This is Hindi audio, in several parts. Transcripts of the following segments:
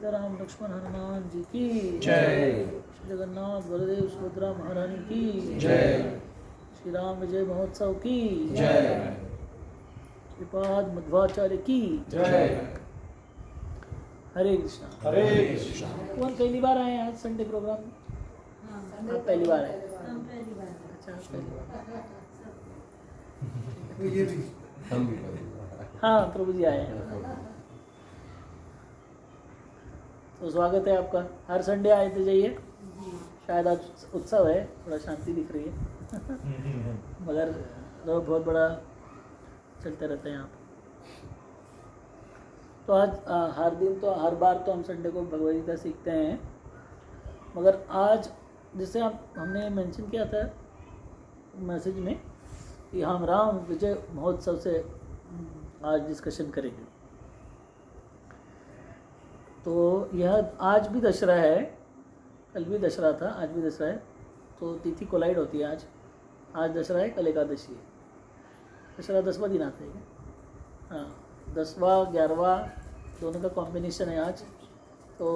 सीताराम लक्ष्मण हनुमान जी की जय। श्री जगन्नाथ बलदेव सुभद्रा महारानी की जय। श्री राम विजय महोत्सव की जय। श्रीपाद मध्वाचार्य की जय। हरे कृष्णा। हरे कृष्णा। कौन पहली बार आए हैं आज संडे प्रोग्राम में? आप पहली बार आए? अच्छा, आप पहली बार। हम भी पहली बार। हाँ, प्रभु जी आए हैं। तो स्वागत है आपका। हर संडे आए थे जाइए। शायद आज उत्सव है, थोड़ा शांति दिख रही है मगर लोग बहुत बड़ा चलते रहते हैं यहाँ पे। तो आज हर दिन तो हर बार तो हम संडे को भगवद गीता सीखते हैं, मगर आज जैसे हमने मेंशन किया था मैसेज में कि हम राम विजय महोत्सव से आज डिस्कशन करेंगे। तो यह आज भी दशहरा है, कल भी दशहरा था, आज भी दशहरा है, तो तिथि कोलाइड होती है। आज दशहरा है, कल एकादशी है। दशहरा 10वां दिन आता है क्या? हाँ, 10वां 11वां दोनों का कॉम्बिनेशन है आज। तो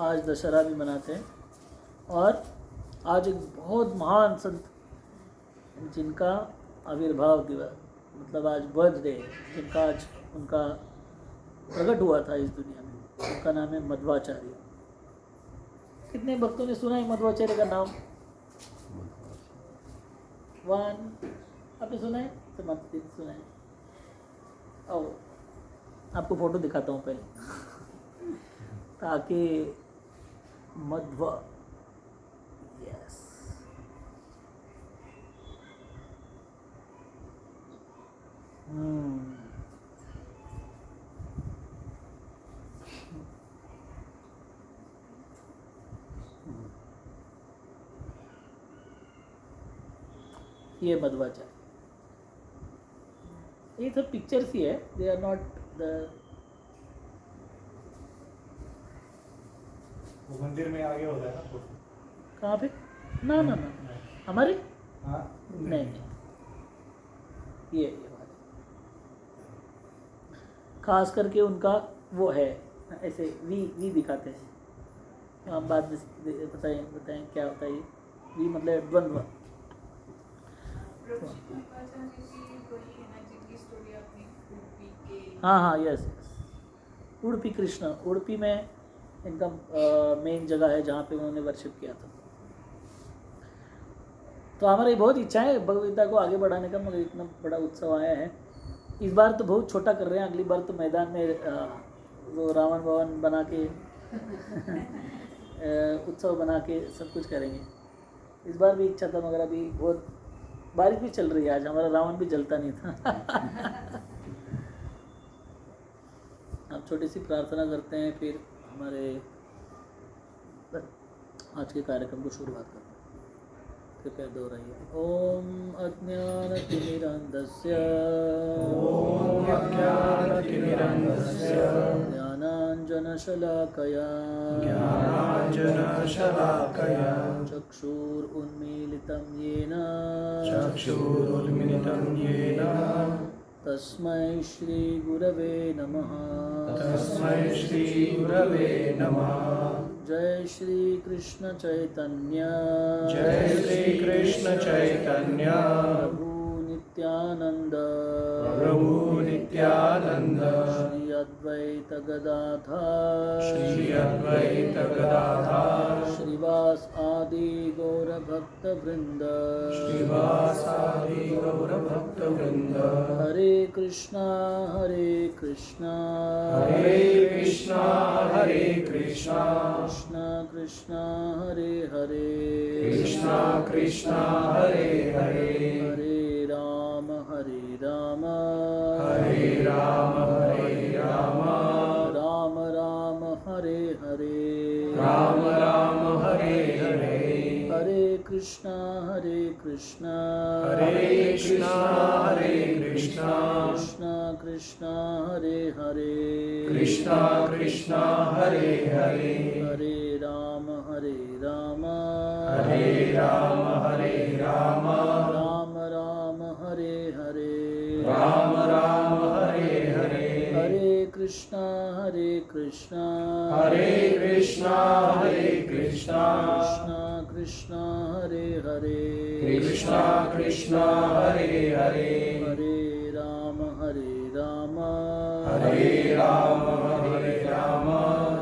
आज दशहरा भी मनाते हैं। और आज एक बहुत महान संत जिनका आविर्भाव दिवस, मतलब आज बर्थडे, जिनका आज उनका प्रकट हुआ था इस दुनिया में, उनका नाम है मध्वाचार्य। कितने भक्तों ने सुना है मध्वाचार्य का नाम? वन, आपने सुना है? समाप्ति सुना है? आओ आपको फोटो दिखाता हूँ पहले ताकि मध्वा, यस, ये मध्वाचार्य। ये सब पिक्चर्स ही है, दे आर नॉट द। वो मंदिर में आगे होता है ना? कहाँ पे? ना ना ना, हमारे हाँ नहीं, ये वाले खास करके उनका वो है, ऐसे वी दिखाते हैं। हम बाद में बताएं क्या होता है ये वी, मतलब द्वंद्व। हाँ हाँ, यस यस, उडुपी कृष्ण, उडुपी में इनका मेन जगह है जहाँ पे उन्होंने वर्शिप किया था। तो हमारी बहुत इच्छा है भगवद गीता को आगे बढ़ाने का, मगर इतना बड़ा उत्सव आया है। इस बार तो बहुत छोटा कर रहे हैं, अगली बार तो मैदान में वो रावण भवन बना के उत्सव बना के सब कुछ करेंगे। इस बार भी इच्छा था, मगर अभी बहुत बारिश भी चल रही है, आज हमारा रावण भी जलता नहीं था अब छोटी सी प्रार्थना करते हैं, फिर हमारे आज के कार्यक्रम को शुरुआत करते हैं। कृपया दोहराइए। ओम अज्ञानतिमिरन्धस्य ज्ञानाञ्जनशलाकया चक्षुरुन्मीलितं येन तस्मै श्री गुरवे नमः। जय श्री कृष्ण चैतन्य प्रभु नित्यानंद श्री अद्वैत गदाधर श्रीवास आदि गौर भक्त वृंद हरे कृष्णा कृष्णा कृष्णा कृष्णा हरे हरे हरे राम राम राम हरे हरे हरे कृष्णा कृष्णा कृष्णा हरे हरे हरे राम राम राम हरे हरे हरे कृष्णा हरे कृष्णा कृष्णा कृष्णा कृष्णा हरे हरे कृष्णा कृष्णा हरे हरे हरे राम हरे राम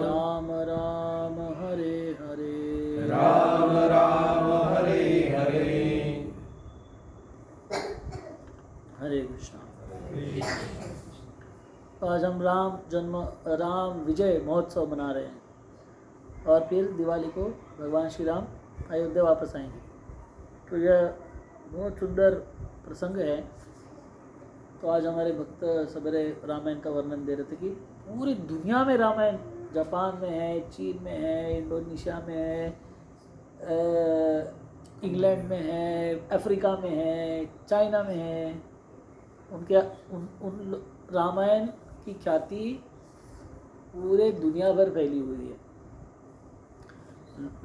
राम राम हरे हरे राम राम हरे हरे हरे कृष्णा। आज हम राम विजय महोत्सव मना रहे हैं और फिर दिवाली को भगवान श्री राम अयोध्या वापस आएंगे। तो यह बहुत सुंदर प्रसंग है। तो आज हमारे भक्त सवेरे रामायण का वर्णन दे रहे थे कि पूरी दुनिया में रामायण, जापान में है, चीन में है, इंडोनेशिया में है, इंग्लैंड में है, अफ्रीका में है, चाइना में है। उनके उन रामायण की ख्याति पूरे दुनिया भर फैली हुई है।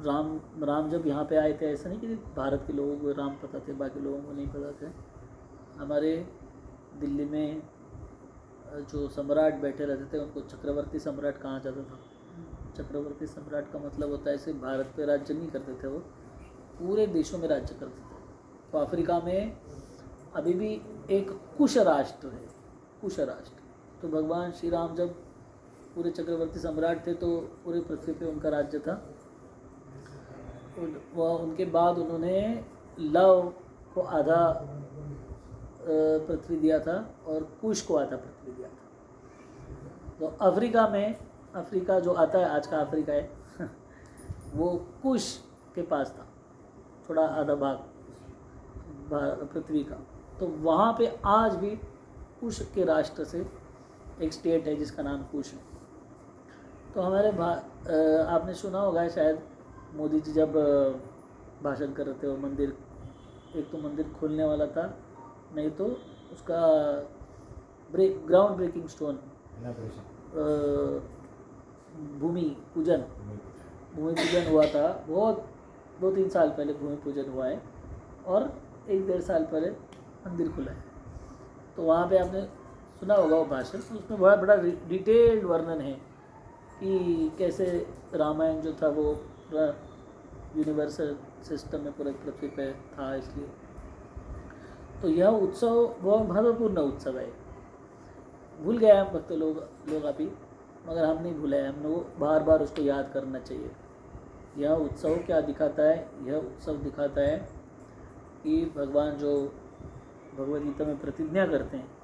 राम जब यहाँ पे आए थे, ऐसा नहीं कि भारत के लोगों को राम पता थे, बाकी लोगों को नहीं पता थे। हमारे दिल्ली में जो सम्राट बैठे रहते थे उनको चक्रवर्ती सम्राट कहा जाता था। चक्रवर्ती सम्राट का मतलब होता है ऐसे भारत पे राज्य नहीं करते थे, वो पूरे देशों में राज्य करते थे। तो अफ्रीका में अभी भी एक कुश राष्ट्र है, कुश राष्ट्र। तो भगवान श्री राम जब पूरे चक्रवर्ती सम्राट थे तो पूरे पृथ्वी पे उनका राज्य था। उनके बाद उन्होंने लव को आधा पृथ्वी दिया था और कुश को आधा पृथ्वी दिया था। तो अफ्रीका जो आता है, आज का अफ्रीका है वो कुश के पास था, थोड़ा आधा भाग पृथ्वी का। तो वहाँ पे आज भी कुश के राष्ट्र से एक स्टेट है जिसका नाम कुश है। तो हमारे आपने सुना होगा शायद, मोदी जी जब भाषण कर रहे थे, वो मंदिर, एक तो मंदिर खोलने वाला था, नहीं तो उसका ग्राउंड ब्रेकिंग स्टोन, भूमि पूजन हुआ था। बहुत 2-3 साल पहले भूमि पूजन हुआ है और 1-1.5 साल पहले मंदिर खुला है। तो वहाँ पे आपने सुना होगा वो भाषण। उसमें बहुत बड़ा डिटेल्ड वर्णन है कि कैसे रामायण जो था वो पूरा यूनिवर्सल सिस्टम में पूरे पृथ्वी पे था। इसलिए तो यह उत्सव बहुत महत्वपूर्ण उत्सव है। भूल गए हम भक्त लोग अभी, मगर हम नहीं भूले हैं। हम लोग बार बार उसको याद करना चाहिए। यह उत्सव क्या दिखाता है? यह उत्सव दिखाता है कि भगवान जो भगवद गीता में प्रतिज्ञा करते हैं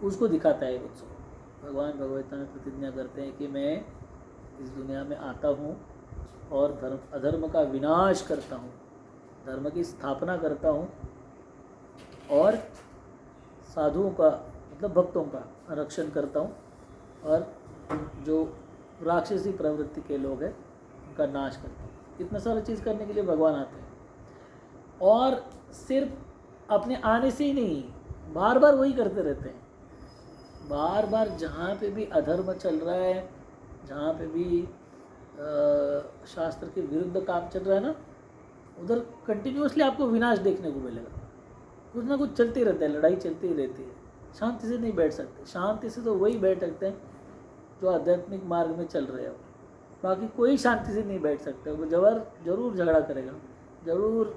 उसको दिखाता है उत्सव। भगवान भगवद गीता में प्रतिज्ञा करते हैं कि मैं इस दुनिया में आता हूँ और अधर्म का विनाश करता हूँ, धर्म की स्थापना करता हूँ और साधुओं का मतलब भक्तों का रक्षण करता हूँ और जो राक्षसी प्रवृत्ति के लोग हैं उनका नाश करता हूँ। इतना सारा चीज़ करने के लिए भगवान आते हैं और सिर्फ अपने आने से ही नहीं, बार बार वही करते रहते हैं। बार बार जहाँ पे भी अधर्म चल रहा है, जहाँ पे भी शास्त्र के विरुद्ध काम चल रहा है ना, उधर कंटिन्यूसली आपको विनाश देखने को मिलेगा। कुछ ना कुछ चलते रहता है, लड़ाई चलती ही रहती है। शांति से नहीं बैठ सकते। शांति से तो वही बैठ सकते हैं जो आध्यात्मिक मार्ग में चल रहे हो, बाकी कोई शांति से नहीं बैठ सकते। वो जरूर झगड़ा करेगा, जरूर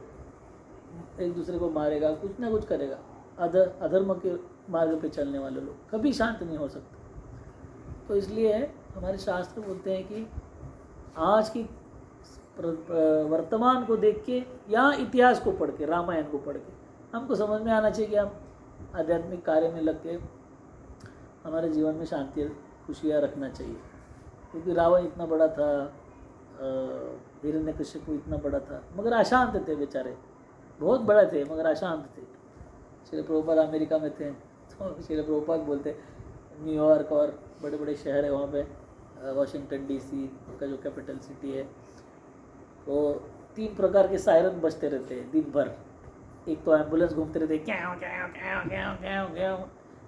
एक दूसरे को मारेगा, कुछ ना कुछ करेगा। अधर्म के मार्ग पे चलने वाले लोग कभी शांत नहीं हो सकते। तो इसलिए हमारे शास्त्र बोलते हैं कि आज की वर्तमान को देख के या इतिहास को पढ़ के, रामायण को पढ़ के हमको समझ में आना चाहिए कि हम आध्यात्मिक कार्य में लग के हमारे जीवन में शांति खुशियाँ रखना चाहिए। क्योंकि रावण इतना बड़ा था, हिरण्यकशिपु इतना बड़ा था, मगर अशांत थे बेचारे, बहुत बड़े थे मगर अशांत थे। श्रील प्रभुपाद अमेरिका में थे, तो श्रील प्रभुपाद बोलते न्यूयॉर्क और बड़े बड़े शहर है वहाँ पे, वाशिंगटन DC का जो कैपिटल सिटी है, तो 3 प्रकार के सायरन बजते रहते हैं दिन भर। एक तो एम्बुलेंस घूमते रहते हैं, क्या।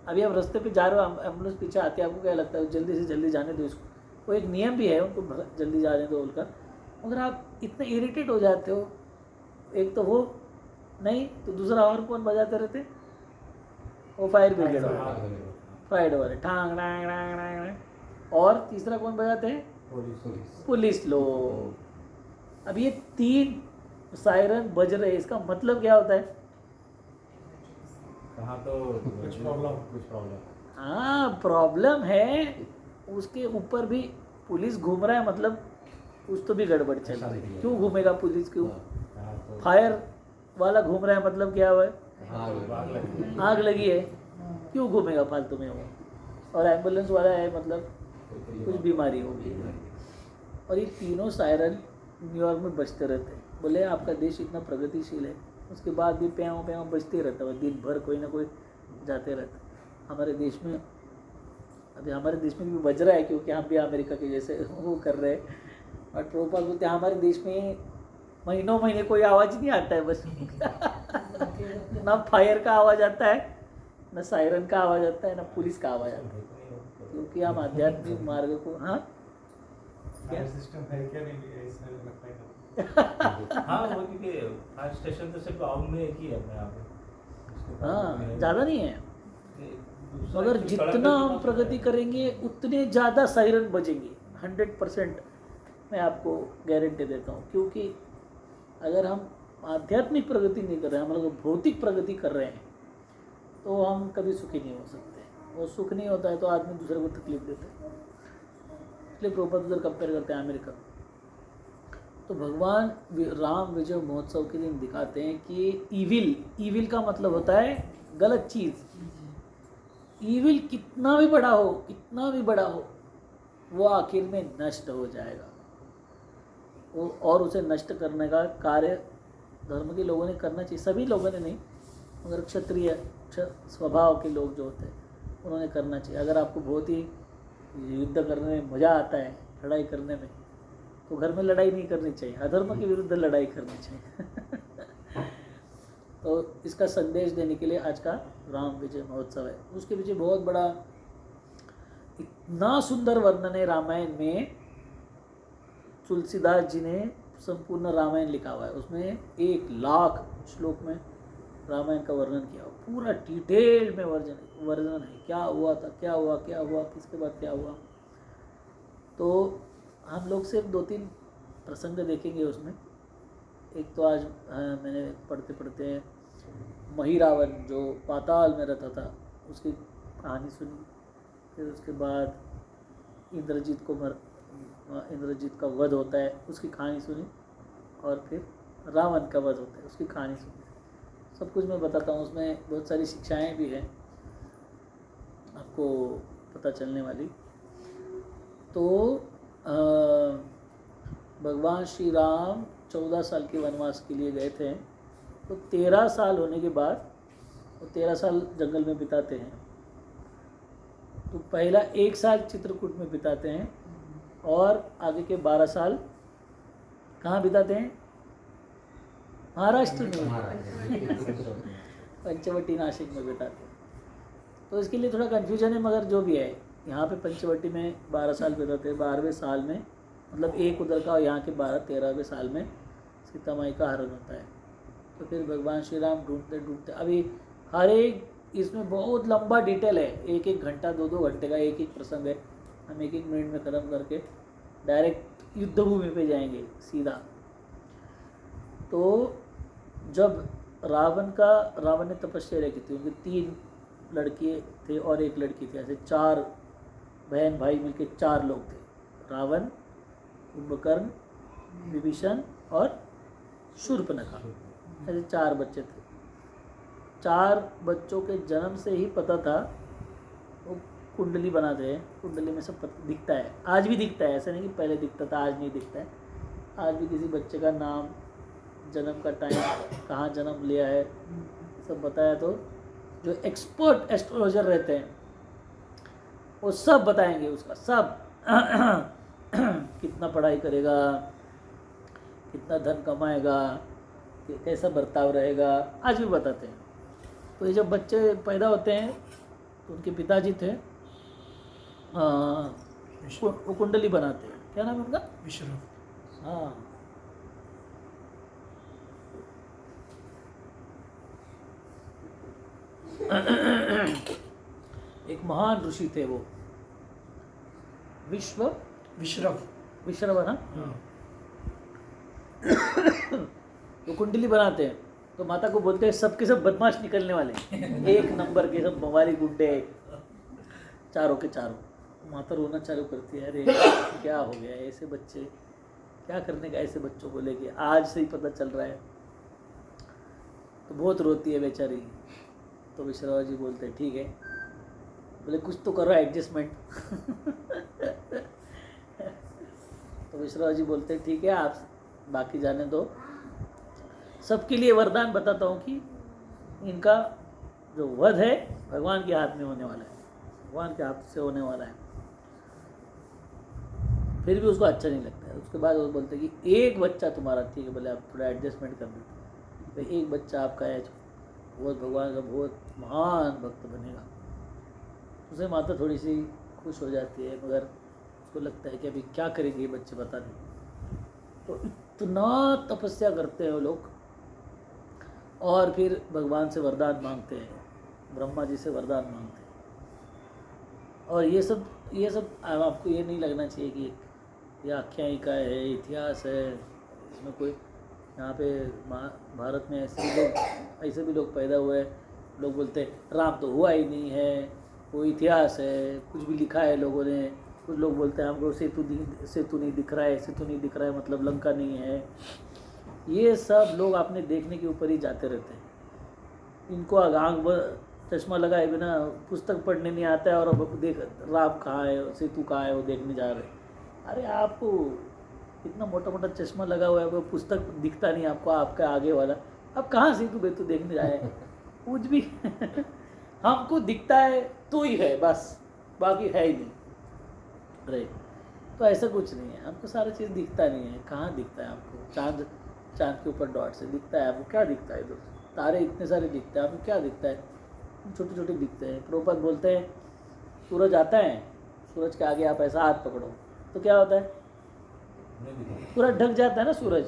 अभी आप रास्ते पे जा रहे हो, एम्बुलेंस पीछे आती है, आपको क्या लगता है जल्दी से जल्दी जाने दो इसको। वो एक नियम भी है उनको जल्दी जाने दो बोलकर, मगर आप इतने इरिटेट हो जाते हो। एक तो वो नहीं तो दूसरा और कौन बजाते रहते, वो फायर ब्रिगेड वाले। फाइट वाले ठांग डांग डांग डांग डांग। और तीसरा कौन बजाते हैं? पुलिस लोग। अब ये 3 सायरन बज रहे, इसका मतलब क्या होता है? कहाँ तो कुछ प्रॉब्लम। हाँ, प्रॉब्लम है। उसके ऊपर भी पुलिस घूम रहा है, मतलब कुछ तो भी गड़बड़ चल रही है। क्यों घूमेगा पुलिस? क्यों? फायर वाला घूम रहा है, मतलब क्या हुआ है? आग लगी है। क्यों घूमेगा फालतू में वो? और एम्बुलेंस वाला है, मतलब कुछ बीमारी हो गई है। और ये तीनों सायरन न्यूयॉर्क में बजते रहते हैं। बोले आपका देश इतना प्रगतिशील है, उसके बाद भी प्याओ प्याओ बजते रहता है, दिन भर कोई ना कोई जाते रहता। हमारे देश में अभी हमारे देश में भी बज रहा है, क्योंकि हम भी अमेरिका के जैसे वो कर रहे हैं। और प्रभुपाद बोलते हैं हमारे देश में महीनों महीने कोई आवाज़ नहीं आता है, बस ना फायर का आवाज़ आता है, ना सायरन का आवाज़ आता है, ना पुलिस का आवाज़ आता है, क्योंकि हम आध्यात्मिक मार्ग को। हाँ क्या सिस्टम है क्या? नहीं, इसमें लगता है हाँ वो क्योंकि फायर स्टेशन तो सिर्फ गाँव में एक ही है अपने यहाँ पे। हाँ, ज़्यादा नहीं है, दूसरा मगर एक्चुअली जितना सड़क हम पे प्रगति करेंगे उतने ज़्यादा सायरन बजेंगे। 100% मैं आपको गारंटी देता हूँ। क्योंकि अगर हम आध्यात्मिक प्रगति नहीं कर रहे हैं, हम लोग भौतिक प्रगति कर रहे हैं, तो हम कभी सुखी नहीं हो सकते। वो सुख नहीं होता है तो आदमी दूसरे को तकलीफ देते हैं। इसलिए प्रभुपाद उधर कंपेयर करते हैं अमेरिका। तो भगवान राम विजय महोत्सव के दिन दिखाते हैं कि ईविल का मतलब होता है गलत चीज़। ईविल कितना भी बड़ा हो, वो आखिर में नष्ट हो जाएगा। और उसे नष्ट करने का कार्य धर्म के लोगों ने करना चाहिए। सभी लोगों ने नहीं, मगर क्षत्रिय स्वभाव के लोग जो होते हैं उन्होंने करना चाहिए। अगर आपको बहुत ही युद्ध करने में मज़ा आता है, लड़ाई करने में, तो घर में लड़ाई नहीं करनी चाहिए, अधर्म के विरुद्ध लड़ाई करनी चाहिए। तो इसका संदेश देने के लिए आज का राम विजय महोत्सव है। उसके पीछे बहुत बड़ा, इतना सुंदर वर्णन है रामायण में। तुलसीदास जी ने संपूर्ण रामायण लिखा हुआ है, उसमें 1,00,000 श्लोक में रामायण का वर्णन किया, पूरा डिटेल में वर्णन है। क्या हुआ था, क्या हुआ, किसके बाद क्या हुआ। तो हम लोग सिर्फ 2-3 प्रसंग देखेंगे उसमें। एक तो आज मैंने पढ़ते पढ़ते महिरावन जो पाताल में रहता था उसकी कहानी सुनी। फिर उसके बाद इंद्रजीत का वध होता है, उसकी कहानी सुनी। और फिर रावण का वध होता है, उसकी कहानी सुनी। सब कुछ मैं बताता हूँ, उसमें बहुत सारी शिक्षाएं भी हैं आपको पता चलने वाली। तो भगवान श्री राम 14 साल के वनवास के लिए गए थे। तो 13 साल होने के बाद वो 13 साल जंगल में बिताते हैं। तो पहला 1 साल चित्रकूट में बिताते हैं और आगे के 12 साल कहाँ बिताते हैं? महाराष्ट्र में पंचवटी नासिक में बिताते हैं। तो इसके लिए थोड़ा कन्फ्यूजन है, मगर जो भी है, यहाँ पे पंचवटी में 12 साल बिताते हैं। 12वें साल में, मतलब एक उधर का और यहाँ के 13वें साल में सीता माई का हरण होता है। तो फिर भगवान श्री राम ढूंढते अभी हर एक इसमें बहुत लंबा डिटेल है, 1-1 घंटा 2-2 घंटे का एक प्रसंग है। हम 1-1 मिनट में ख़त्म करके डायरेक्ट युद्धभूमि पे जाएंगे सीधा। तो जब रावण ने तपस्या की थी, उनके 3 लड़के थे और 1 लड़की थी, ऐसे 4 बहन भाई मिलके 4 लोग थे। रावण, कुंभकर्ण, विभीषण और शूर्पणखा, ऐसे 4 बच्चे थे। 4 बच्चों के जन्म से ही पता था, वो कुंडली बनाते हैं, कुंडली में सब दिखता है। आज भी दिखता है, ऐसा नहीं कि पहले दिखता था आज नहीं दिखता है। आज भी किसी बच्चे का नाम, जन्म का टाइम, कहाँ जन्म लिया है, सब बताया। तो जो एक्सपर्ट एस्ट्रोलॉजर रहते हैं वो सब बताएंगे उसका, सब कितना पढ़ाई करेगा, कितना धन कमाएगा, कैसा बर्ताव रहेगा, आज भी बताते हैं। तो ये जब बच्चे पैदा होते हैं तो उनके पिताजी थे, वो कुंडली बनाते हैं। क्या नाम है उनका? विश्वरूप। हाँ, एक महान ऋषि थे वो, विश्रव। विश्रव ना, वो कुंडली बनाते हैं तो माता को बोलते हैं सबके सब बदमाश निकलने वाले हैं। एक नंबर के सब बवाली गुंडे, चारों के चारों। माता रोना चालू करती है, अरे क्या हो गया ऐसे बच्चे, क्या करने का ऐसे बच्चों को लेके, आज से ही पता चल रहा है। तो बहुत रोती है बेचारी। तो विश्रवा जी बोलते हैं ठीक है, बोले कुछ तो करो एडजस्टमेंट। तो विश्रवा जी बोलते हैं ठीक है, आप बाकी जाने दो। सबके लिए वरदान बताता हूँ कि इनका जो वध है भगवान के हाथ में होने वाला है, भगवान के हाथ से होने वाला है। फिर भी उसको अच्छा नहीं लगता है। उसके बाद वो बोलते हैं कि एक बच्चा तुम्हारा, ठीक है बोले आप थोड़ा एडजस्टमेंट कर दो, तो एक बच्चा आपका है जो बहुत भगवान का बहुत महान भक्त बनेगा। उसे माता थोड़ी सी खुश हो जाती है, मगर उसको लगता है कि अभी क्या करेंगे ये बच्चे बता नहीं। तो इतना तपस्या करते हैं वो लोग और फिर भगवान से वरदान मांगते हैं, ब्रह्मा जी से वरदान मांगते हैं। और ये सब आपको ये नहीं लगना चाहिए कि ये आख्यायिका है, इतिहास है, इसमें कोई यहाँ पे भारत में ऐसे भी लोग पैदा हुए हैं। लोग बोलते हैं राम तो हुआ ही नहीं है, वो इतिहास है, कुछ भी लिखा है लोगों ने। कुछ लोग बोलते हैं हमको सेतु नहीं दिख रहा है, सेतु नहीं दिख रहा है मतलब लंका नहीं है। ये सब लोग आपने देखने के ऊपर ही जाते रहते हैं। इनको आंख चश्मा लगाए बिना पुस्तक पढ़ने नहीं आता है और अब देख राम कहाँ है, सेतु कहाँ है वो देखने जा रहे हैं। अरे आपको इतना मोटा मोटा चश्मा लगा हुआ है, वो पुस्तक दिखता नहीं आपको, आपका आगे वाला, अब कहाँ सेतु बेतु देखने जाए कुछ भी। हमको दिखता है तो ही है बस, बाकी है ही नहीं। राइट, तो ऐसा कुछ नहीं है, हमको सारा चीज़ दिखता नहीं है। कहाँ दिखता है आपको? चांद के ऊपर डॉट से दिखता है आपको, क्या दिखता है? इधर तारे इतने सारे दिखते हैं, आपको क्या दिखता है? छोटे छोटे दिखते हैं। प्रभुपाद बोलते हैं सूरज आता है, सूरज के आगे आप ऐसा हाथ पकड़ो तो क्या होता है? पूरा ढक जाता है ना सूरज।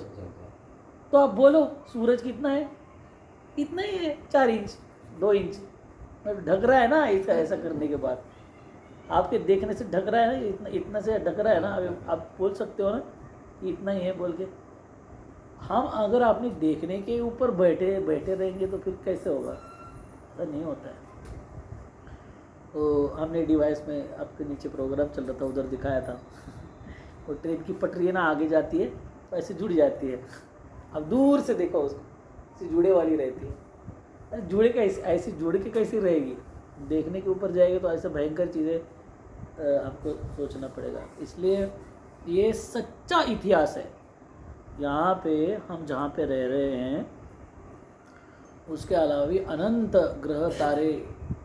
तो आप बोलो सूरज कितना है? इतना ही है, 4 इंच 2 इंच ढक रहा है ना। ऐसा करने के बाद आपके देखने से ढक रहा है ना, इतना से ढक रहा है ना। आप बोल सकते हो ना कि इतना ही है बोल के। हम अगर आपने देखने के ऊपर बैठे रहेंगे तो फिर कैसे होगा? ऐसा नहीं होता है। तो हमने डिवाइस में आपके नीचे प्रोग्राम चल रहा था, उधर दिखाया था। वो ट्रेन की पटरी है ना, आगे जाती है तो ऐसे जुड़ जाती है। अब दूर से देखो उसको, ऐसे जुड़े वाली रहती है। अरे जुड़े कैसे, ऐसी जुड़ के कैसी रहेगी? देखने के ऊपर जाएगी तो ऐसे भयंकर चीज़ें आपको सोचना पड़ेगा। इसलिए ये सच्चा इतिहास है। यहाँ पे हम जहाँ पे रह रहे हैं उसके अलावा भी अनंत ग्रह तारे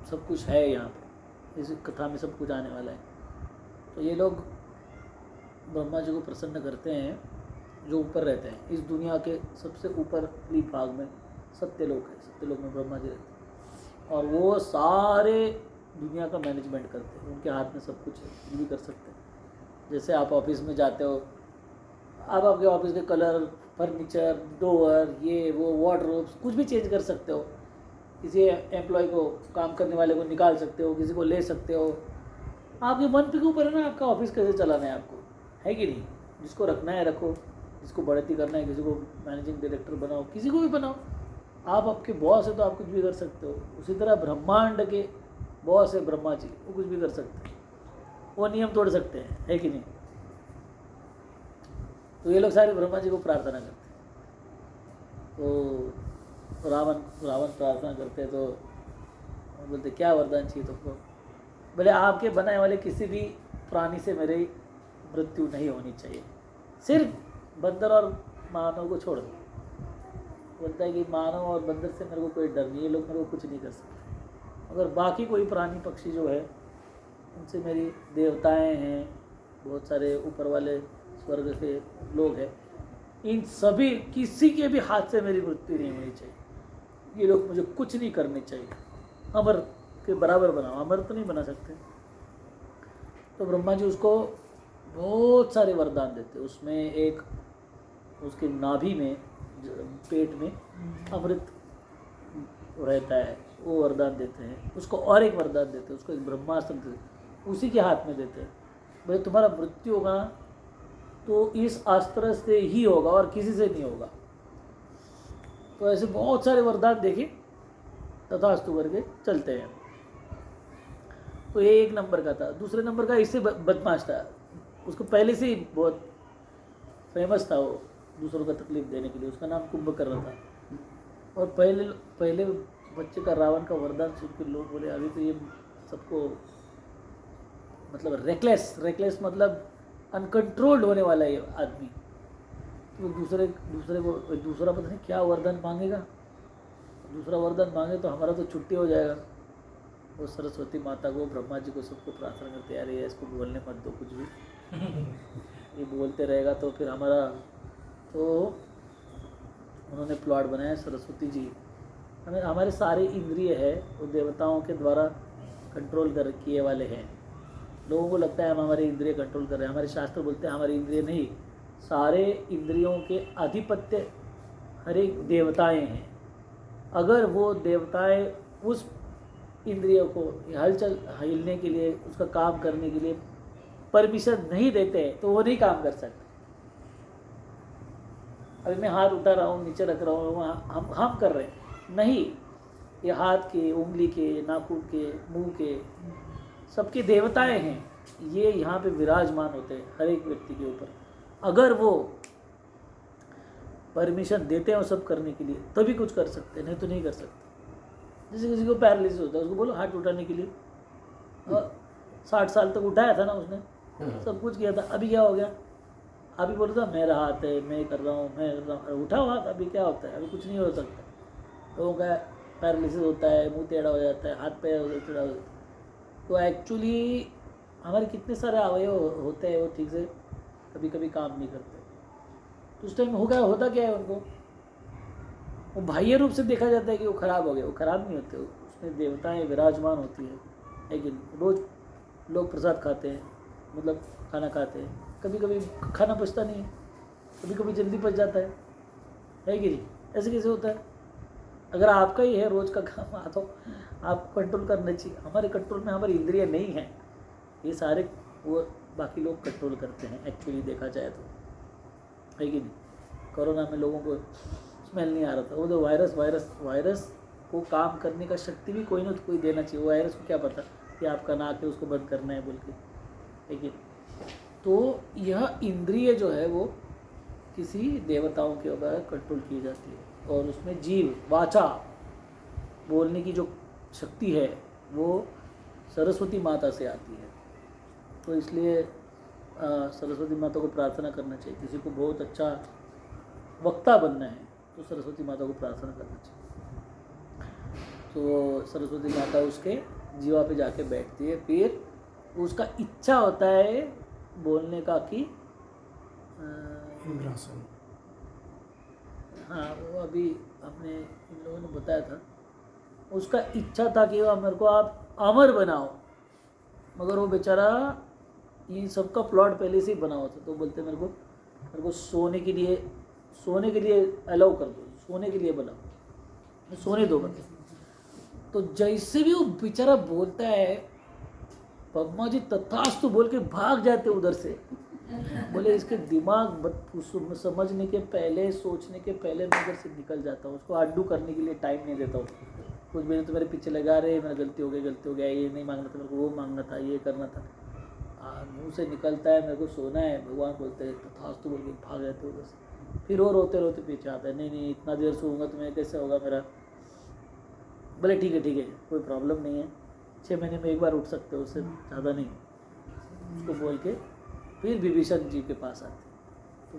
सब कुछ है यहाँ पे। इस कथा में सब कुछ आने वाला है। तो ये लोग ब्रह्मा जी को प्रसन्न करते हैं जो ऊपर रहते हैं। इस दुनिया के सबसे ऊपरली भाग में सत्यलोक है, सत्यलोक में ब्रह्मा जी रहते हैं और वो सारे दुनिया का मैनेजमेंट करते हैं। उनके हाथ में सब कुछ है, कुछ भी कर सकते हैं। जैसे आप ऑफिस में जाते हो, आप आपके ऑफिस के कलर, फर्नीचर, डोर, ये वो वार्डरोब्स कुछ भी चेंज कर सकते हो। किसी एम्प्लॉय को, काम करने वाले को निकाल सकते हो, किसी को ले सकते हो। आपके मन के ऊपर है ना आपका ऑफिस कैसे चलाना है आपको, है कि नहीं? जिसको रखना है रखो, जिसको बढ़ती करना है, किसी को मैनेजिंग डायरेक्टर बनाओ, किसी को भी बनाओ। आप आपके बॉस है तो आप कुछ भी कर सकते हो। उसी तरह ब्रह्मांड के बॉस है ब्रह्मा जी, वो कुछ भी कर सकते हैं, वो नियम तोड़ सकते हैं, है कि नहीं? तो ये लोग सारे ब्रह्मा जी को प्रार्थना करते हैं। तो रावण प्रार्थना करते हैं तो बोलते क्या वरदान चाहिए तुमको? बोले आपके बनाए वाले किसी भी प्राणी से मेरी मृत्यु नहीं होनी चाहिए, सिर्फ बंदर और मानव को छोड़ दो। बोलता है कि मानव और बंदर से मेरे को कोई डर नहीं है, लोग मेरे को कुछ नहीं कर सकते। अगर बाकी कोई प्राणी पक्षी जो है उनसे मेरी देवताएं हैं, बहुत सारे ऊपर वाले स्वर्ग के लोग हैं, इन सभी किसी के भी हाथ से मेरी मृत्यु नहीं होनी चाहिए। ये लोग मुझे कुछ नहीं करने चाहिए, अमर के बराबर बनाओ। अमर तो नहीं बना सकते। तो ब्रह्मा जी उसको बहुत सारे वरदान देते। उसमें एक उसके नाभि में, पेट में अमृत रहता है वो वरदान देते हैं, उसको और एक वरदान देते हैं, उसको एक ब्रह्मास्त्र देते हैं, उसी के हाथ में देते हैं। भाई तुम्हारा मृत्यु होगा तो इस अस्त्र से ही होगा और किसी से नहीं होगा। तो ऐसे बहुत सारे वरदान देखे तथास्तु करके चलते हैं। तो ये एक नंबर का था। दूसरे नंबर का इससे बदमाश था, उसको पहले से ही बहुत फेमस था वो दूसरों को तकलीफ देने के लिए। उसका नाम कुंभकर्ण था। और पहले बच्चे का रावण का वरदान सुन के लोग बोले अभी तो ये सबको मतलब रेकलेस मतलब अनकंट्रोल्ड होने वाला है ये आदमी। तो दूसरा पता नहीं क्या वरदान मांगेगा, दूसरा वरदान मांगे तो हमारा तो छुट्टी हो जाएगा। वो सरस्वती माता को, ब्रह्मा जी को, सबको प्रार्थना करते यार ये इसको बोलने मत दो कुछ भी, ये बोलते रहेगा तो फिर हमारा। तो उन्होंने प्लॉट बनाया, सरस्वती जी हमारे सारे इंद्रिय है वो देवताओं के द्वारा कंट्रोल कर किए वाले हैं। लोगों को लगता है हम हमारे इंद्रिय कंट्रोल कर रहे हैं, हमारे शास्त्र बोलते हैं हमारे इंद्रिय नहीं, सारे इंद्रियों के अधिपत्य हर एक देवताएं हैं। अगर वो देवताएं उस इंद्रियों को हिलने के लिए, उसका काम करने के लिए परमिशन नहीं देते तो वो नहीं काम कर सकते। अभी मैं हाथ उठा रहा हूँ, नीचे रख रहा हूँ, हम कर रहे हैं नहीं, ये हाथ के, उंगली के, नाखून के, मुंह के सबके देवताएं हैं। ये यहाँ पे विराजमान होते हैं हर एक व्यक्ति के ऊपर। अगर वो परमिशन देते हैं वो सब करने के लिए तभी कुछ कर सकते हैं, नहीं तो नहीं कर सकते। जैसे किसी को पैरालिसिस होता है, उसको बोलो हाथ उठाने के लिए, 60 साल तक उठाया था ना उसने, सब कुछ किया था, अभी क्या हो गया? अभी बोलता था मेरा हाथ है, मैं कर रहा हूँ, मैं कर रहा हूँ। उठाओ हाथ, अभी क्या होता है? अभी कुछ नहीं हो सकता। लोगों का पैरालिसिस होता है, मुंह टेढ़ा हो जाता है, हाथ पैर टेढ़ा हो जाता है। तो एक्चुअली हमारे कितने सारे अवयव होते हैं वो ठीक से कभी कभी काम नहीं करते। तो उस टाइम होता क्या है उनको, वो बाह्य रूप से देखा जाता है कि वो खराब हो गए, वो खराब नहीं होते, उसमें देवताएं विराजमान होती है। लेकिन रोज लोग प्रसाद खाते हैं, मतलब खाना खाते हैं, कभी कभी खाना पचता नहीं है, कभी कभी जल्दी पच जाता है कि नहीं? ऐसे कैसे होता है? अगर आपका ही है रोज का काम, तो आपको कंट्रोल करना चाहिए। हमारे कंट्रोल में हमारी इंद्रिय नहीं है, ये सारे वो बाकी लोग कंट्रोल करते हैं एक्चुअली देखा जाए तो, है कि नहीं? कोरोना में लोगों को स्मेल नहीं आ रहा था, वो तो वायरस को काम करने का शक्ति भी कोई ना कोई देना चाहिए। वो वायरस को क्या पता कि आपका नाक है उसको बंद करना है बोल के, लेकिन तो यह इंद्रिय जो है वो किसी देवताओं के द्वारा कंट्रोल की जाती है। और उसमें जीव, वाचा, बोलने की जो शक्ति है वो सरस्वती माता से आती है। तो इसलिए सरस्वती माता को प्रार्थना करना चाहिए। किसी को बहुत अच्छा वक्ता बनना है तो सरस्वती माता को प्रार्थना करना चाहिए। तो सरस्वती माता उसके जीवा पे जाके बैठती है, फिर उसका इच्छा होता है बोलने का कि हाँ, वो अभी हमने इन लोगों ने बताया था, उसका इच्छा था कि वो मेरे को आप अमर बनाओ, मगर वो बेचारा इन सब का प्लॉट पहले से ही बना हुआ था। तो बोलते मेरे को सोने के लिए अलाउ कर दो, सोने के लिए बनाओ, सोने दो मतलब। तो जैसे भी वो बेचारा बोलता है, पद्मा जी तथास्तु बोल के भाग जाते उधर से। बोले इसके दिमाग समझने के पहले, सोचने के पहले मैं उधर से निकल जाता हूँ, उसको अड्डू करने के लिए टाइम नहीं देता हूँ। कुछ मेरे तो मेरे पीछे लगा रहे, मेरा गलती हो गया, ये नहीं मांगना था मेरे को, वो मांगना था, ये करना था। मुँह से निकलता है मेरे को सोना है, भगवान बोलते हैं तथास्तु बोल के भाग जाते उधर से। फिर वो रोते रोते पीछे आता है, नहीं इतना देर सोऊंगा तो मैं कैसे होगा मेरा। बोले ठीक है कोई प्रॉब्लम नहीं है, 6 महीने में एक बार उठ सकते हो, उससे ज़्यादा नहीं। उसको बोल के फिर विभीषण जी के पास आते। तो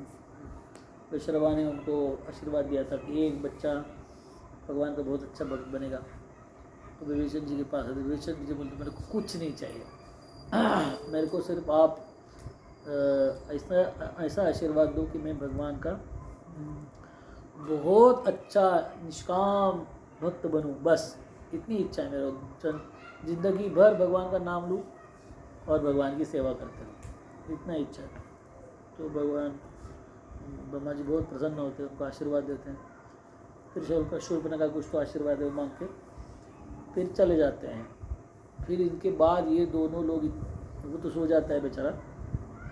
विश्रवा ने उनको आशीर्वाद दिया था कि एक बच्चा भगवान का बहुत अच्छा भक्त बनेगा। तो विभीषण जी के पास आते, विभीषण जी बोलते मेरे को कुछ नहीं चाहिए, मेरे को सिर्फ आप ऐसा आशीर्वाद दो कि मैं भगवान का बहुत अच्छा निष्काम भक्त बनूं, बस इतनी इच्छा है मेरा। जिंदगी भर भगवान का नाम लूँ और भगवान की सेवा करते रहूँ, इतना इच्छा है। तो भगवान ब्रह्मा जी बहुत प्रसन्न होते हैं, उनको आशीर्वाद देते हैं। फिर शूर्पणखा कुछ तो आशीर्वाद है मांग के फिर चले जाते हैं। फिर इनके बाद ये दोनों लोग वो तो सो जाता है बेचारा,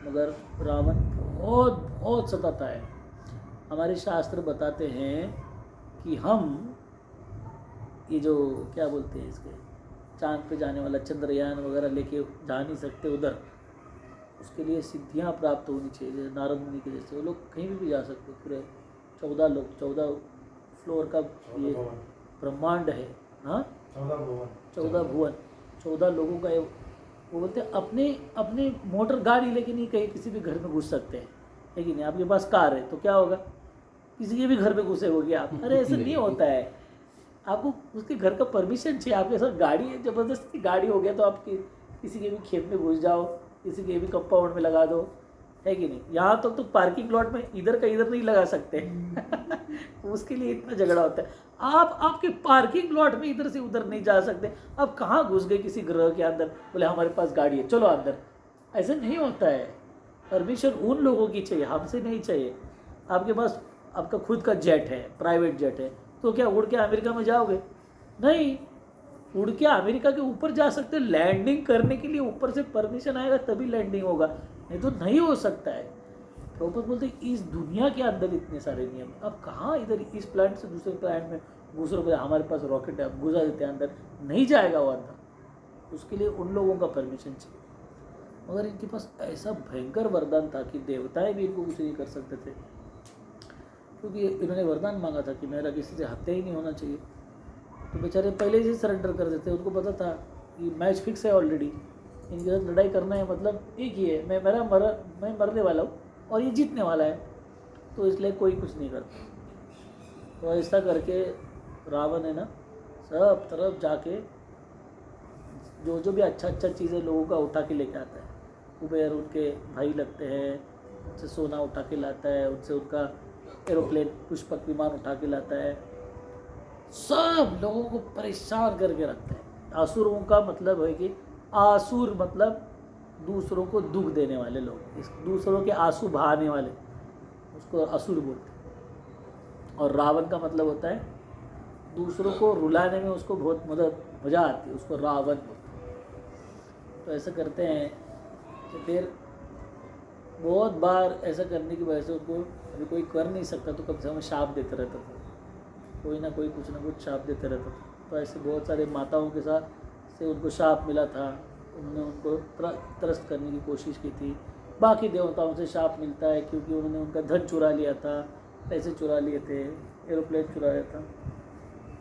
मगर रावण बहुत बहुत सताता है। हमारे शास्त्र बताते हैं कि हम ये जो क्या बोलते हैं इसके चांद पे जाने वाला चंद्रयान वगैरह लेके जा नहीं सकते उधर, उसके लिए सिद्धियां प्राप्त होनी चाहिए। जैसे नारद मुनि के जैसे वो लोग कहीं भी जा सकते, पूरे 14 लोग 14 फ्लोर का ये ब्रह्मांड है। हाँ 14 भुवन 14 लोगों का वो बोलते हैं अपने मोटर गाड़ी लेके नहीं कहीं किसी भी घर में घुस सकते हैं, है कि नहीं। आपके पास कार है तो क्या होगा, किसी के भी घर में घुसे होगे आप। अरे ऐसा नहीं होता है, आपको उसके घर का परमिशन चाहिए। आपके साथ गाड़ी है, ज़बरदस्ती गाड़ी हो गया तो आप किसी के भी खेत में घुस जाओ, किसी के भी कंपाउंड में लगा दो, है कि नहीं। यहाँ तो पार्किंग लॉट में इधर का इधर नहीं लगा सकते उसके लिए इतना झगड़ा होता है। आप आपके पार्किंग लॉट में इधर से उधर नहीं जा सकते। अब कहाँ घुस गए किसी ग्रह के अंदर, बोले हमारे पास गाड़ी है चलो अंदर, ऐसा नहीं होता है। परमिशन उन लोगों की चाहिए, हमसे नहीं चाहिए। आपके पास आपका खुद का जेट है, प्राइवेट जेट है, तो क्या उड़ के अमेरिका में जाओगे? नहीं, उड़ के अमेरिका के ऊपर जा सकते, लैंडिंग करने के लिए ऊपर से परमिशन आएगा तभी लैंडिंग होगा, नहीं तो नहीं हो सकता है। प्रभुपाद बोलते इस दुनिया के अंदर इतने सारे नियम, अब कहाँ इधर इस प्लांट से दूसरे प्लांट में घुस रहे, हमारे पास रॉकेट है, घुसा देते हैं अंदर, नहीं जाएगा वो अंदर। उसके लिए उन लोगों का परमिशन चाहिए। मगर इनके पास ऐसा भयंकर वरदान था कि देवताएं भी इनको कुछ नहीं कर सकते थे, क्योंकि इन्होंने वरदान मांगा था कि मेरा किसी से हत्या ही नहीं होना चाहिए। तो बेचारे पहले से सरेंडर कर देते, उनको पता था कि मैच फिक्स है ऑलरेडी, इनके साथ लड़ाई करना है, मतलब एक ही है, मैं मरने वाला हूँ और ये जीतने वाला है, तो इसलिए कोई कुछ नहीं करता। तो ऐसा करके रावण है ना सब तरफ जाके जो भी अच्छा चीज़ें लोगों का उठा के लेके आता है। कुबेर उनके भाई लगते हैं, उनसे सोना उठा के लाता है, उनसे उनका एरोप्लेन पुष्पक विमान उठा के लाता है, सब लोगों को परेशान करके रखता है। आसुरों का मतलब है कि आसुर मतलब दूसरों को दुख देने वाले लोग, इस दूसरों के आंसू बहाने वाले, उसको असुर बोलते हैं। और रावण का मतलब होता है दूसरों को रुलाने में उसको बहुत मज़ा आती है, उसको रावण बोलते हैं। तो ऐसा करते हैं कि फिर बहुत बार ऐसा करने की वजह से उनको अभी कोई कर नहीं सकता, तो कम से कम शाप देते रहता था, कोई ना कोई कुछ ना कुछ शाप देते रहता था। तो ऐसे बहुत सारे माताओं के साथ से उनको शाप मिला था, उन्होंने उनको त्रस्त करने की कोशिश की थी। बाकी देवताओं से शाप मिलता है क्योंकि उन्होंने उनका धन चुरा लिया था, पैसे चुरा लिए थे, एरोप्लेन चुराया था,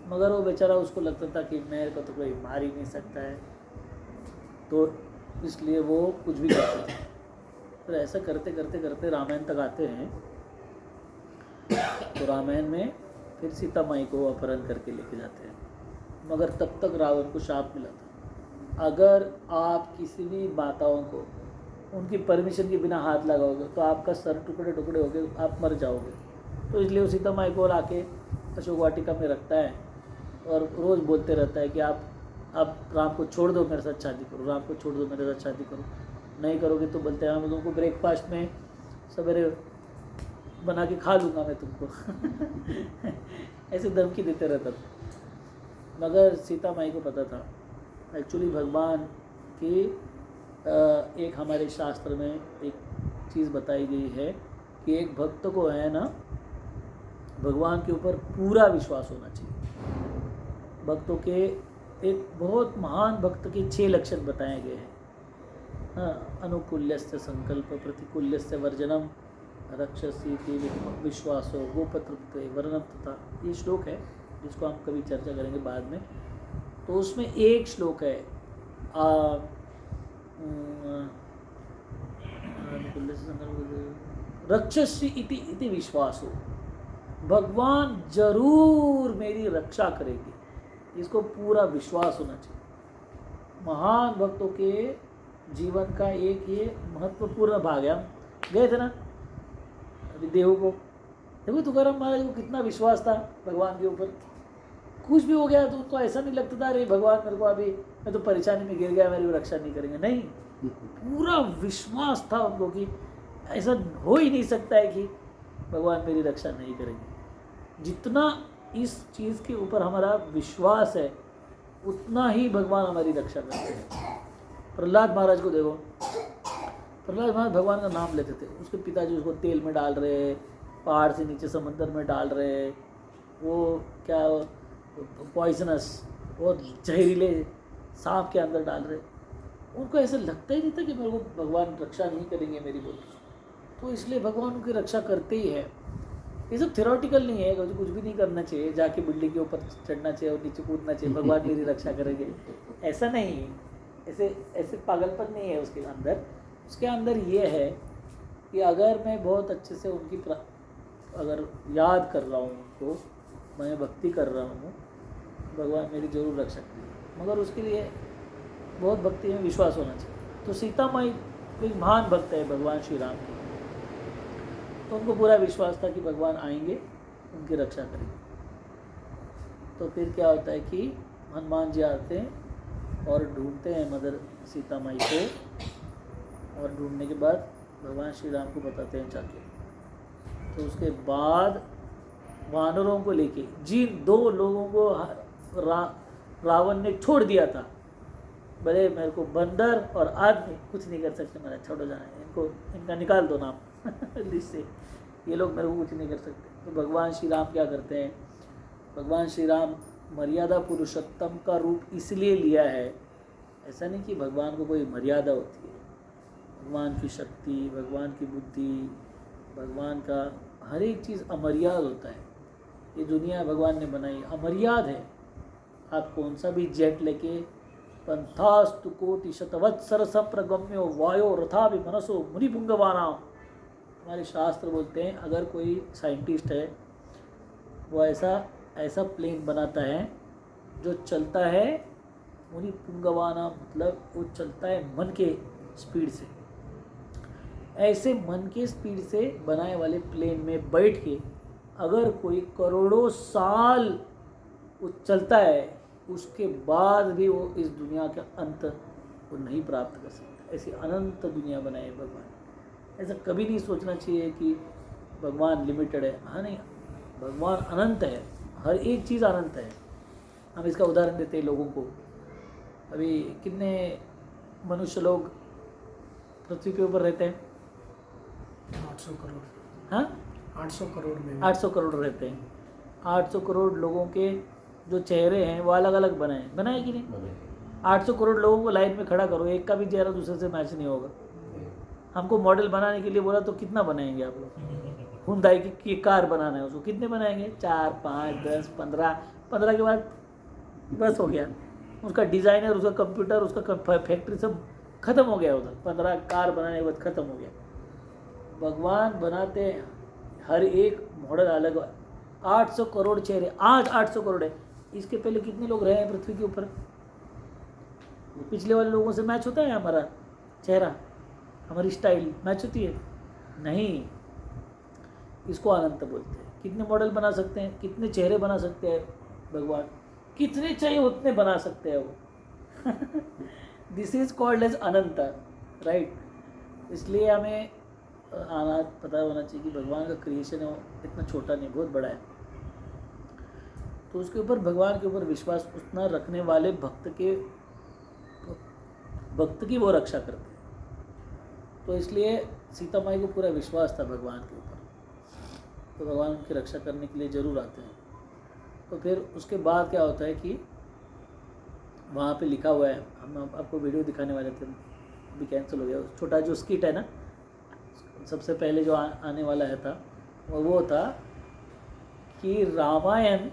मगर वो बेचारा उसको लगता था कि मेरे को तो कोई मार ही नहीं सकता है, तो इसलिए वो कुछ भी करते थे। तो ऐसा करते करते करते रामायण तक आते हैं। तो रामायण में फिर सीता माई को अपहरण करके लेके जाते हैं, मगर तब तक रावण को शाप मिला था, अगर आप किसी भी माताओं को उनकी परमिशन के बिना हाथ लगाओगे तो आपका सर टुकड़े टुकड़े हो गए, आप मर जाओगे। तो इसलिए वो सीता माई को लाके अशोक वाटिका में रखता है और रोज़ बोलते रहता है कि आप राम को छोड़ दो, मेरे साथ शादी करो, राम को छोड़ दो, मेरे साथ शादी करो। नहीं करोगे तो बोलते हैं हम लोगों को ब्रेकफास्ट में सवेरे बना के खा लूँगा मैं तुमको ऐसे धमकी देते रहता था। मगर सीता माई को पता था एक्चुअली भगवान की एक हमारे शास्त्र में एक चीज़ बताई गई है कि एक भक्त को है ना भगवान के ऊपर पूरा विश्वास होना चाहिए। भक्तों के एक बहुत महान भक्त के 6 लक्षण बताए गए हैं। हाँ, अनुकूल्यस्य संकल्प, प्रतिकूल्यस्य वर्जनम, रक्षसीति विश्वासो, गोपतृप्ते वर्णम तथा, ये श्लोक है जिसको हम कभी चर्चा करेंगे बाद में। तो उसमें एक श्लोक है रक्षसी इति विश्वासो, भगवान जरूर मेरी रक्षा करेंगे, इसको पूरा विश्वास होना चाहिए। महान भक्तों के जीवन का एक ये महत्वपूर्ण भाग है। हम गए थे ना अभी देहू को, देखो तुकाराम महाराज को कितना विश्वास था भगवान के ऊपर, कुछ भी हो गया तो उनको ऐसा नहीं लगता था अरे भगवान मेरे को अभी मैं तो परेशानी में गिर गया, मेरी रक्षा नहीं करेंगे, नहीं, पूरा विश्वास था उनको कि ऐसा हो ही नहीं सकता है कि भगवान मेरी रक्षा नहीं करेंगे। जितना इस चीज़ के ऊपर हमारा विश्वास है, उतना ही भगवान हमारी रक्षा करते हैं। प्रहलाद महाराज को देखो, प्रहलाद महाराज भगवान का नाम लेते थे, उसके पिताजी उसको तेल में डाल रहे, पहाड़ से नीचे समंदर में डाल रहे, वो क्या पॉइजनस, वो जहरीले सांप के अंदर डाल रहे, उनको ऐसे लगता ही नहीं था कि मेरे को भगवान रक्षा नहीं करेंगे मेरी बोल। तो इसलिए भगवान उनकी रक्षा करते ही है। ये सब थ्योरेटिकल नहीं है, कुछ भी नहीं करना चाहिए, जाके बिल्डिंग के ऊपर चढ़ना चाहिए और नीचे कूदना चाहिए, भगवान मेरी रक्षा करेंगे, ऐसा नहीं है। ऐसे पागलपन नहीं है उसके अंदर। उसके अंदर ये है कि अगर मैं बहुत अच्छे से उनकी अगर याद कर रहा हूँ उनको, मैं भक्ति कर रहा हूँ, भगवान मेरी जरूर रक्षा करेंगे, मगर उसके लिए बहुत भक्ति में विश्वास होना चाहिए। तो सीता माई एक महान भक्त है भगवान श्री राम की, तो उनको पूरा विश्वास था कि भगवान आएंगे, उनकी रक्षा करेंगे। तो फिर क्या होता है कि हनुमान जी आते हैं और ढूंढते हैं मदर सीता माई को, और ढूंढने के बाद भगवान श्री राम को बताते हैं जाके। तो उसके बाद वानरों को लेके, जिन 2 लोगों को रावण ने छोड़ दिया था, भले मेरे को बंदर और आदमी कुछ नहीं कर सकते, मेरा छोड़ो जाना है इनको, इनका निकाल दो नाम लिस्ट से, ये लोग मेरे को कुछ नहीं कर सकते। तो भगवान श्री राम क्या करते हैं, भगवान श्री राम मर्यादा पुरुषोत्तम का रूप इसलिए लिया है, ऐसा नहीं कि भगवान को कोई मर्यादा होती है, भगवान की शक्ति, भगवान की बुद्धि, भगवान का हर एक चीज़ अमर्याद होता है। ये दुनिया भगवान ने बनाई अमर्याद है। आप कौन सा भी जेट लेके, पंथास्तु कोटि शतवत्सर सप्रगम्यो वायो रथा भी मनसो मुनिपुंगवाना, हमारे शास्त्र बोलते हैं अगर कोई साइंटिस्ट है वो ऐसा प्लेन बनाता है जो चलता है मुनिपुंगवाना, मतलब वो चलता है मन के स्पीड से, ऐसे मन के स्पीड से बनाए वाले प्लेन में बैठ के अगर कोई करोड़ों साल वो चलता है, उसके बाद भी वो इस दुनिया का अंत वो नहीं प्राप्त कर सकता। ऐसी अनंत दुनिया बनाए भगवान। ऐसा कभी नहीं सोचना चाहिए कि भगवान लिमिटेड है। हाँ नहीं, भगवान अनंत है, हर एक चीज़ अनंत है। हम इसका उदाहरण देते हैं लोगों को। अभी कितने मनुष्य लोग पृथ्वी के ऊपर रहते हैं? 800 करोड़। हाँ, 800 करोड़ में 800 करोड़ रहते हैं। 800 करोड़ लोगों के जो चेहरे हैं वो अलग अलग बनाए कि नहीं? 800 करोड़ लोगों को लाइन में खड़ा करो, एक का भी चेहरा दूसरे से मैच नहीं होगा। हमको मॉडल बनाने के लिए बोला तो कितना बनाएंगे आप लोग? हुंडई की कार बनाना है, उसको कितने बनाएंगे? 4, 5, 10, 15 के बाद बस हो गया। उसका डिज़ाइनर, उसका कंप्यूटर, उसका फैक्ट्री सब खत्म हो गया उधर। 15 कार बनाने के बाद खत्म हो गया। भगवान बनाते हर एक मॉडल अलग। 800 करोड़ चेहरे, आज 800 करोड़ है। इसके पहले कितने लोग रहे हैं पृथ्वी के ऊपर? पिछले वाले लोगों से मैच होता है हमारा चेहरा, हमारी स्टाइल मैच होती है? नहीं। इसको अनंत बोलते हैं। कितने मॉडल बना सकते हैं, कितने चेहरे बना सकते हैं भगवान? कितने चाहिए उतने बना सकते हैं वो। This is called as anant, right? इसलिए हमें पता होना चाहिए कि भगवान का क्रिएशन है वो इतना छोटा नहीं, बहुत बड़ा है। तो उसके ऊपर, भगवान के ऊपर विश्वास उतना रखने वाले भक्त की वो रक्षा करते हैं। तो इसलिए सीता माई को पूरा विश्वास था भगवान के ऊपर, तो भगवान उनकी रक्षा करने के लिए ज़रूर आते हैं। तो फिर उसके बाद क्या होता है कि वहाँ पे लिखा हुआ है, हम आपको वीडियो दिखाने वाले थे, अभी कैंसिल हो गया। छोटा जो स्किट है ना, सबसे पहले जो आने वाला है था वो था कि रामायण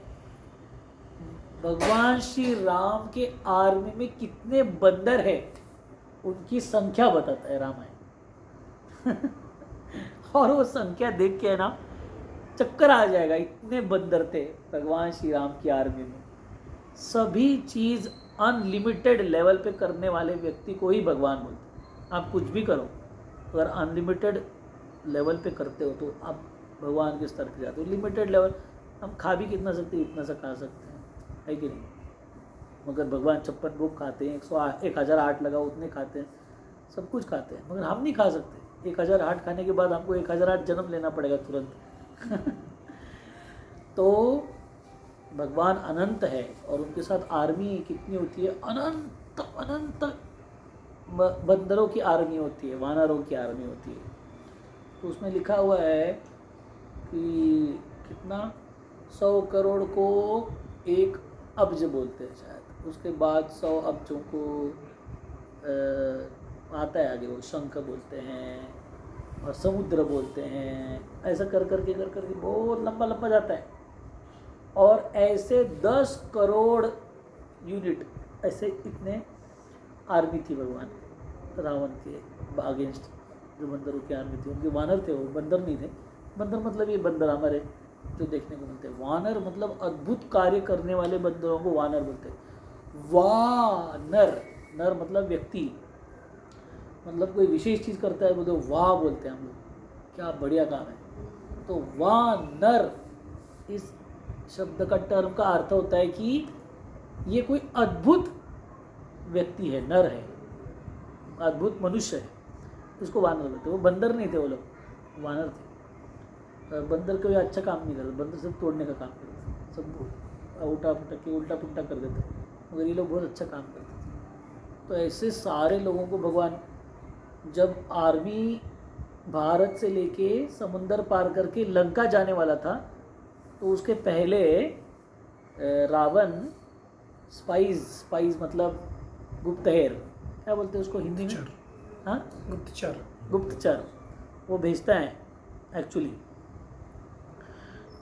भगवान श्री राम के आर्मी में कितने बंदर हैं उनकी संख्या बताता है रामायण। और वो संख्या देख के ना चक्कर आ जाएगा, इतने बंदर थे भगवान श्री राम की आर्मी में। सभी चीज़ अनलिमिटेड लेवल पे करने वाले व्यक्ति को ही भगवान बोलते। आप कुछ भी करो, अगर अनलिमिटेड लेवल पे करते हो तो आप भगवान के स्तर पे जाते हो। लिमिटेड लेवल, हम खा भी कितना सकते हैं, इतना सा खा सकते हैं, है कि नहीं? मगर भगवान 56 भोग खाते हैं, 1008 लगा उतने खाते हैं, सब कुछ खाते हैं, मगर हम नहीं खा सकते। 1008 खाने के बाद हमको 1008 जन्म लेना पड़ेगा तुरंत। तो भगवान अनंत है और उनके साथ आर्मी कितनी होती है, अनंत अनंत बंदरों की आर्मी होती है, वानरों की आर्मी होती है। तो उसमें लिखा हुआ है कि कितना 100 करोड़ को 1 अब्ज बोलते हैं शायद, उसके बाद 100 अब्जों को आता है आगे, वो शंख बोलते हैं और समुद्र बोलते हैं, ऐसा कर करके बहुत लंबा लंबा जाता है। और ऐसे 10 करोड़ यूनिट ऐसे इतने आर्मी थी भगवान रावण के अगेंस्ट, जो बंदरों की आर्मी थी। उनके वानर थे, वो बंदर नहीं थे। बंदर मतलब ये बंदर हमारे जो देखने को मिलते हैं, वानर मतलब अद्भुत कार्य करने वाले बंदरों को वानर बोलते हैं। वानर, नर मतलब व्यक्ति, मतलब कोई विशेष चीज़ करता है बोलते वाह बोलते हैं हम लोग, क्या बढ़िया काम है। तो वानर इस शब्द का टर्म का अर्थ होता है कि ये कोई अद्भुत व्यक्ति है, नर है, अद्भुत मनुष्य है, इसको वानर बोलते हैं। वो बंदर नहीं थे, वो लोग वानर थे। बंदर कोई अच्छा काम नहीं करते, बंदर सिर्फ तोड़ने का काम करते, सब उल्टा पुल्टा कर देते, मगर ये लोग बहुत अच्छा काम करते थे। तो ऐसे सारे लोगों को भगवान, जब आर्मी भारत से लेके समुंदर पार करके लंका जाने वाला था, तो उसके पहले रावण स्पाइज मतलब गुप्तहेर, क्या बोलते हैं उसको हिंदी में? हाँ, गुप्तचर वो भेजता है एक्चुअली।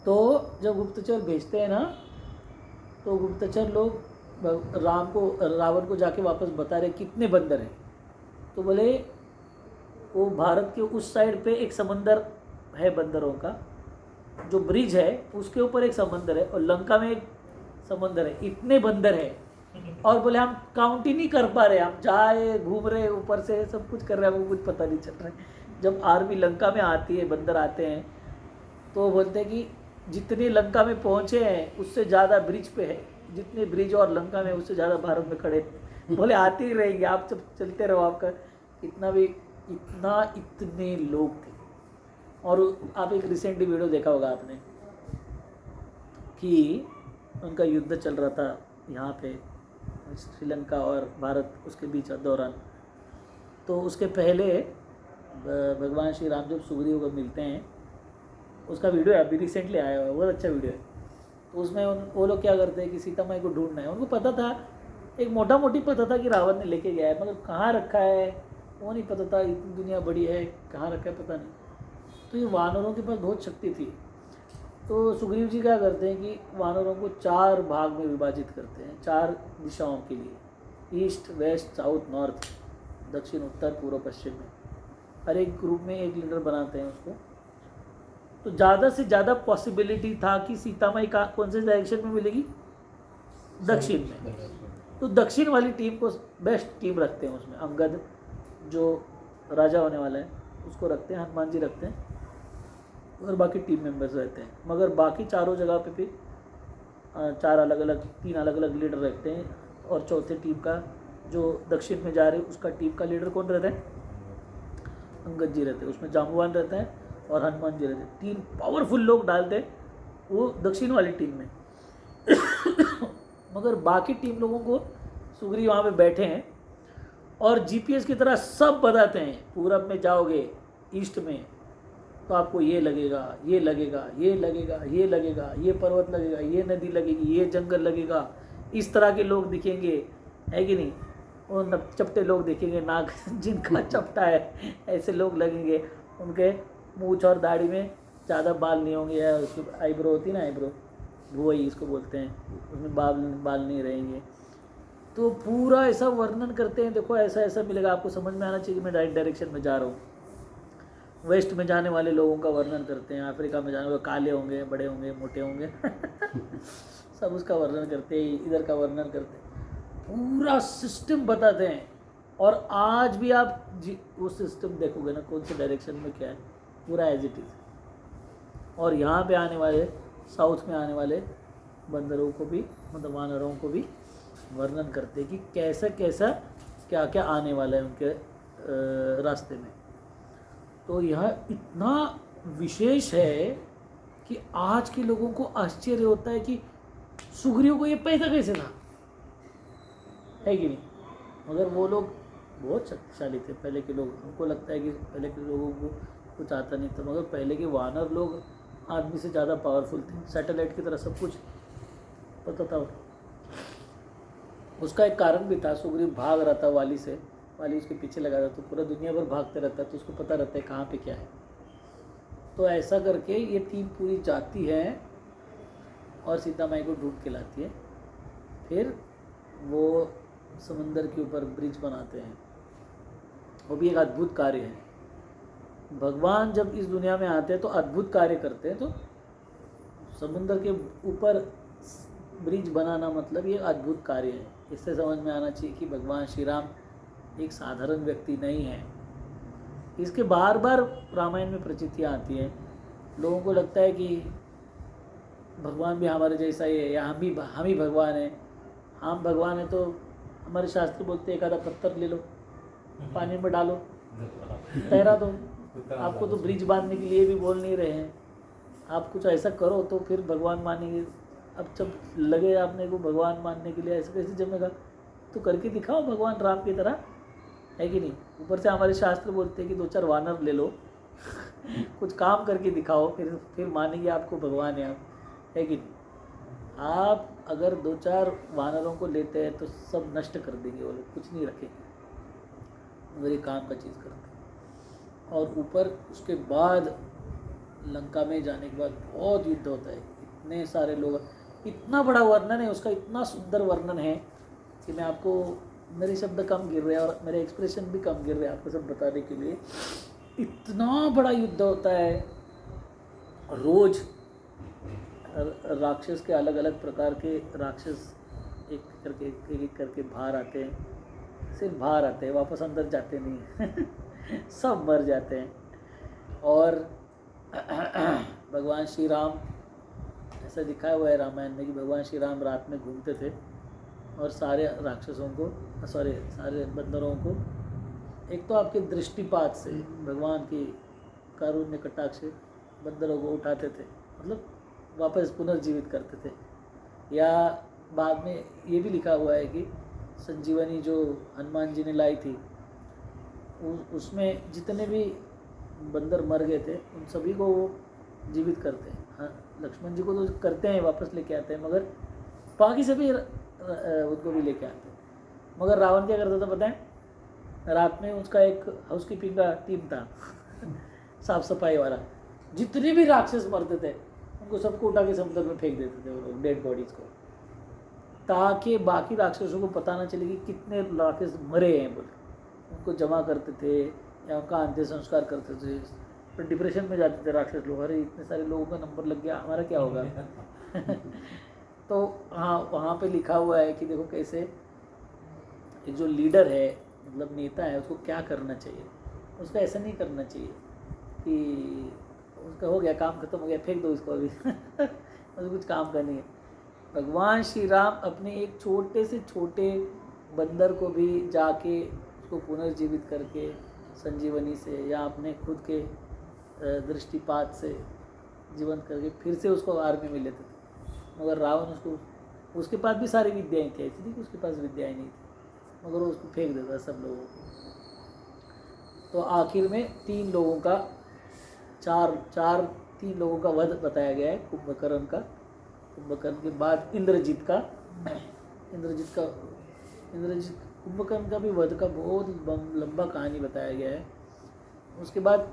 तो जब गुप्तचर भेजते हैं ना, तो गुप्तचर लोग रावण को जाके वापस बता रहे कितने बंदर हैं। तो बोले वो भारत के उस साइड पे एक समंदर है बंदरों का, जो ब्रिज है उसके ऊपर एक समंदर है, और लंका में एक समंदर है, इतने बंदर है। और बोले हम काउंट ही नहीं कर पा रहे, हम जाए घूम रहे ऊपर से सब कुछ कर रहे हैं, हमको कुछ पता नहीं चल रहा है। जब आर्मी लंका में आती है, बंदर आते हैं, तो बोलते हैं कि जितने लंका में पहुँचे हैं उससे ज़्यादा ब्रिज पे है, जितने ब्रिज और लंका में उससे ज़्यादा भारत में खड़े। बोले आते ही रहेंगे, आप जब चलते रहो, आपका इतने लोग थे। और आप एक रिसेंटली वीडियो देखा होगा आपने कि उनका युद्ध चल रहा था यहाँ पे श्रीलंका और भारत, उसके बीच दौरान। तो उसके पहले भगवान श्री राम जब सुग्रीव को मिलते हैं, उसका वीडियो अभी रिसेंटली आया हुआ है, बहुत अच्छा वीडियो है। तो उसमें वो लोग क्या करते हैं कि सीता माई को ढूंढना है। उनको पता था, एक मोटा मोटी पता था कि रावण ने लेके गया है, मगर कहाँ रखा है वो नहीं पता था। इतनी दुनिया बड़ी है, कहाँ रखा है पता नहीं। तो ये वानरों के पास बहुत शक्ति थी। तो सुग्रीव जी क्या करते हैं कि वानरों को 4 भाग में विभाजित करते हैं, 4 दिशाओं के लिए, ईस्ट, वेस्ट, साउथ, नॉर्थ, दक्षिण, उत्तर, पूर्व, पश्चिम में। हर एक ग्रुप में एक लीडर बनाते हैं उसको। तो ज़्यादा से ज़्यादा पॉसिबिलिटी था कि सीता माई कौन से डायरेक्शन में मिलेगी, दक्षिण में। तो दक्षिण वाली टीम को बेस्ट टीम रखते हैं, उसमें अंगद जो राजा होने वाला है उसको रखते हैं, हनुमान जी रखते हैं, और बाकी टीम मेंबर्स रहते हैं। मगर बाकी चारों जगह पे भी 3 अलग अलग लीडर रहते हैं। और चौथे टीम का जो दक्षिण में जा रहे उसका टीम का लीडर कौन रहता है, अंगद जी रहते हैं, उसमें जाम्बवान रहता है और हनुमान जी रहते हैं। 3 पावरफुल लोग डालते हैं वो दक्षिण वाली टीम में। मगर बाकी टीम लोगों को सुग्रीव वहाँ पे बैठे हैं और जीपीएस की तरह सब बताते हैं, पूरब में जाओगे, ईस्ट में तो आपको ये लगेगा, ये लगेगा, ये लगेगा, ये लगेगा, ये पर्वत लगेगा, ये नदी लगेगी, ये जंगल लगेगा, इस तरह के लोग दिखेंगे, है कि नहीं। और चपटे लोग दिखेंगे, नाक जिनका चपटा है ऐसे लोग लगेंगे। उनके मूछ और दाढ़ी में ज़्यादा बाल नहीं होंगे, या उसकी आईब्रो होती है ना, आईब्रो भुवई इसको बोलते हैं, उसमें बाल नहीं रहेंगे। तो पूरा ऐसा वर्णन करते हैं, देखो ऐसा ऐसा मिलेगा, आपको समझ में आना चाहिए कि मैं राइट डायरेक्शन में जा रहा हूँ। वेस्ट में जाने वाले लोगों का वर्णन करते हैं, अफ्रीका में जाने वाले काले होंगे, बड़े होंगे, मोटे होंगे सब उसका वर्णन करते हैं, इधर का वर्णन करते हैं, पूरा सिस्टम बताते हैं। और आज भी आप वो सिस्टम देखोगे ना, कौन से डायरेक्शन में क्या है, पूरा एज इट इज़। और यहाँ पे आने वाले, साउथ में आने वाले बंदरों को भी, मतलब वानरों को भी वर्णन करते हैं कि कैसा कैसा क्या क्या आने वाला है उनके रास्ते में। तो यह इतना विशेष है कि आज के लोगों को आश्चर्य होता है कि सुग्रीव को ये पैसा कैसे था, है कि नहीं? मगर वो लोग बहुत शक्तिशाली थे पहले के लोग। हमको लगता है कि पहले के लोगों को कुछ आता नहीं था, मगर पहले के वानर लोग आदमी से ज़्यादा पावरफुल थे, सैटेलाइट की तरह सब कुछ पता था। उसका एक कारण भी था, सुग्रीव भाग रहा था वाली से, वाली उसके पीछे लगा था, तो पूरा दुनिया भर भागते रहता है, तो उसको पता रहता है कहाँ पे क्या है। तो ऐसा करके ये टीम पूरी जाती है और सीता माई को ढूंढ के लाती है। फिर वो समंदर के ऊपर ब्रिज बनाते हैं। वो भी एक अद्भुत कार्य है। भगवान जब इस दुनिया में आते हैं तो अद्भुत कार्य करते हैं। तो समुद्र के ऊपर ब्रिज बनाना मतलब ये अद्भुत कार्य है। इससे समझ में आना चाहिए कि भगवान श्री राम एक साधारण व्यक्ति नहीं है। इसके बार बार रामायण में प्रचितियाँ आती हैं। लोगों को लगता है कि भगवान भी हमारे जैसा ही है, या हम ही भगवान हैं। हम भगवान हैं तो हमारे शास्त्र बोलते हैं एक आधा पत्थर ले लो, पानी में डालो, तैरा दो। आपको तो ब्रिज बांधने के लिए भी बोल नहीं रहे हैं। आप कुछ ऐसा करो तो फिर भगवान मानेंगे। अब जब लगे आपने को भगवान मानने के लिए, ऐसे कैसे जमेगा? तो करके दिखाओ भगवान राम की तरह, है कि नहीं? ऊपर से हमारे शास्त्र बोलते हैं कि 2-4 वानर ले लो कुछ काम करके दिखाओ, फिर मानेंगे आपको भगवान है आप, है कि नहीं? आप अगर 2-4 वानरों को लेते हैं तो सब नष्ट कर देंगे वो लोग, कुछ नहीं रखेंगे। मगर ये काम का चीज़ करते हैं। और ऊपर उसके बाद लंका में जाने के बाद बहुत युद्ध होता है। इतने सारे लोग, इतना बड़ा वर्णन है उसका, इतना सुंदर वर्णन है कि मैं आपको, मेरे शब्द कम गिर रहे हैं और मेरे एक्सप्रेशन भी कम गिर रहे हैं आपको सब बताने के लिए। इतना बड़ा युद्ध होता है। रोज राक्षस के अलग अलग प्रकार के राक्षस एक करके बाहर आते हैं। सिर्फ बाहर आते हैं, वापस अंदर जाते नहीं सब मर जाते हैं। और भगवान श्री राम, ऐसा दिखाया हुआ है रामायण में कि भगवान श्री राम रात में घूमते थे और सारे राक्षसों को, सारे बंदरों को, एक तो आपके दृष्टिपात से, भगवान की कारुण्य कटाक्ष से बंदरों को उठाते थे, मतलब वापस पुनर्जीवित करते थे। या बाद में ये भी लिखा हुआ है कि संजीवनी जो हनुमान जी ने लाई थी, उसमें जितने भी बंदर मर गए थे उन सभी को वो जीवित करते हैं। हाँ, लक्ष्मण जी को तो करते हैं, वापस लेके आते हैं, मगर बाकी सभी उनको भी लेके आते हैं। मगर रावण क्या करता था पता है? रात में उसका एक हाउसकीपिंग का टीम था साफ सफाई वाला। जितने भी राक्षस मरते थे उनको सबको उठा के समुद्र में फेंक देते थे वो लोग, डेड बॉडीज़ को, ताकि बाकी राक्षसों को पता ना चले कि कितने राक्षस मरे हैं बोल। उनको जमा करते थे या उनका अंत्य संस्कार करते थे। फिर डिप्रेशन में जाते थे राक्षस लोग, अरे इतने सारे लोगों का नंबर लग गया, हमारा क्या होगा तो हाँ, वहाँ पे लिखा हुआ है कि देखो कैसे एक जो लीडर है, मतलब नेता है, उसको क्या करना चाहिए। उसका ऐसा नहीं करना चाहिए कि उसका हो गया, काम खत्म हो गया, फेंक दो इसको अभी उसको कुछ काम का नहीं है। भगवान श्री राम अपने एक छोटे से छोटे बंदर को भी जाके उसको पुनर्जीवित करके संजीवनी से या अपने खुद के दृष्टिपात से जीवंत करके फिर से उसको आर्मी में लेते थे। मगर रावण उसके पास भी सारी विद्याएं थी, ऐसी नहीं कि उसके पास विद्याएं नहीं थी, मगर वो उसको फेंक देता सब लोगों को। तो आखिर में 3 लोगों का तीन लोगों का वध बताया गया है, कुंभकर्ण का। कुंभकर्ण के बाद इंद्रजीत कुंभकर्ण का भी वध का बहुत लंबा कहानी बताया गया है। उसके बाद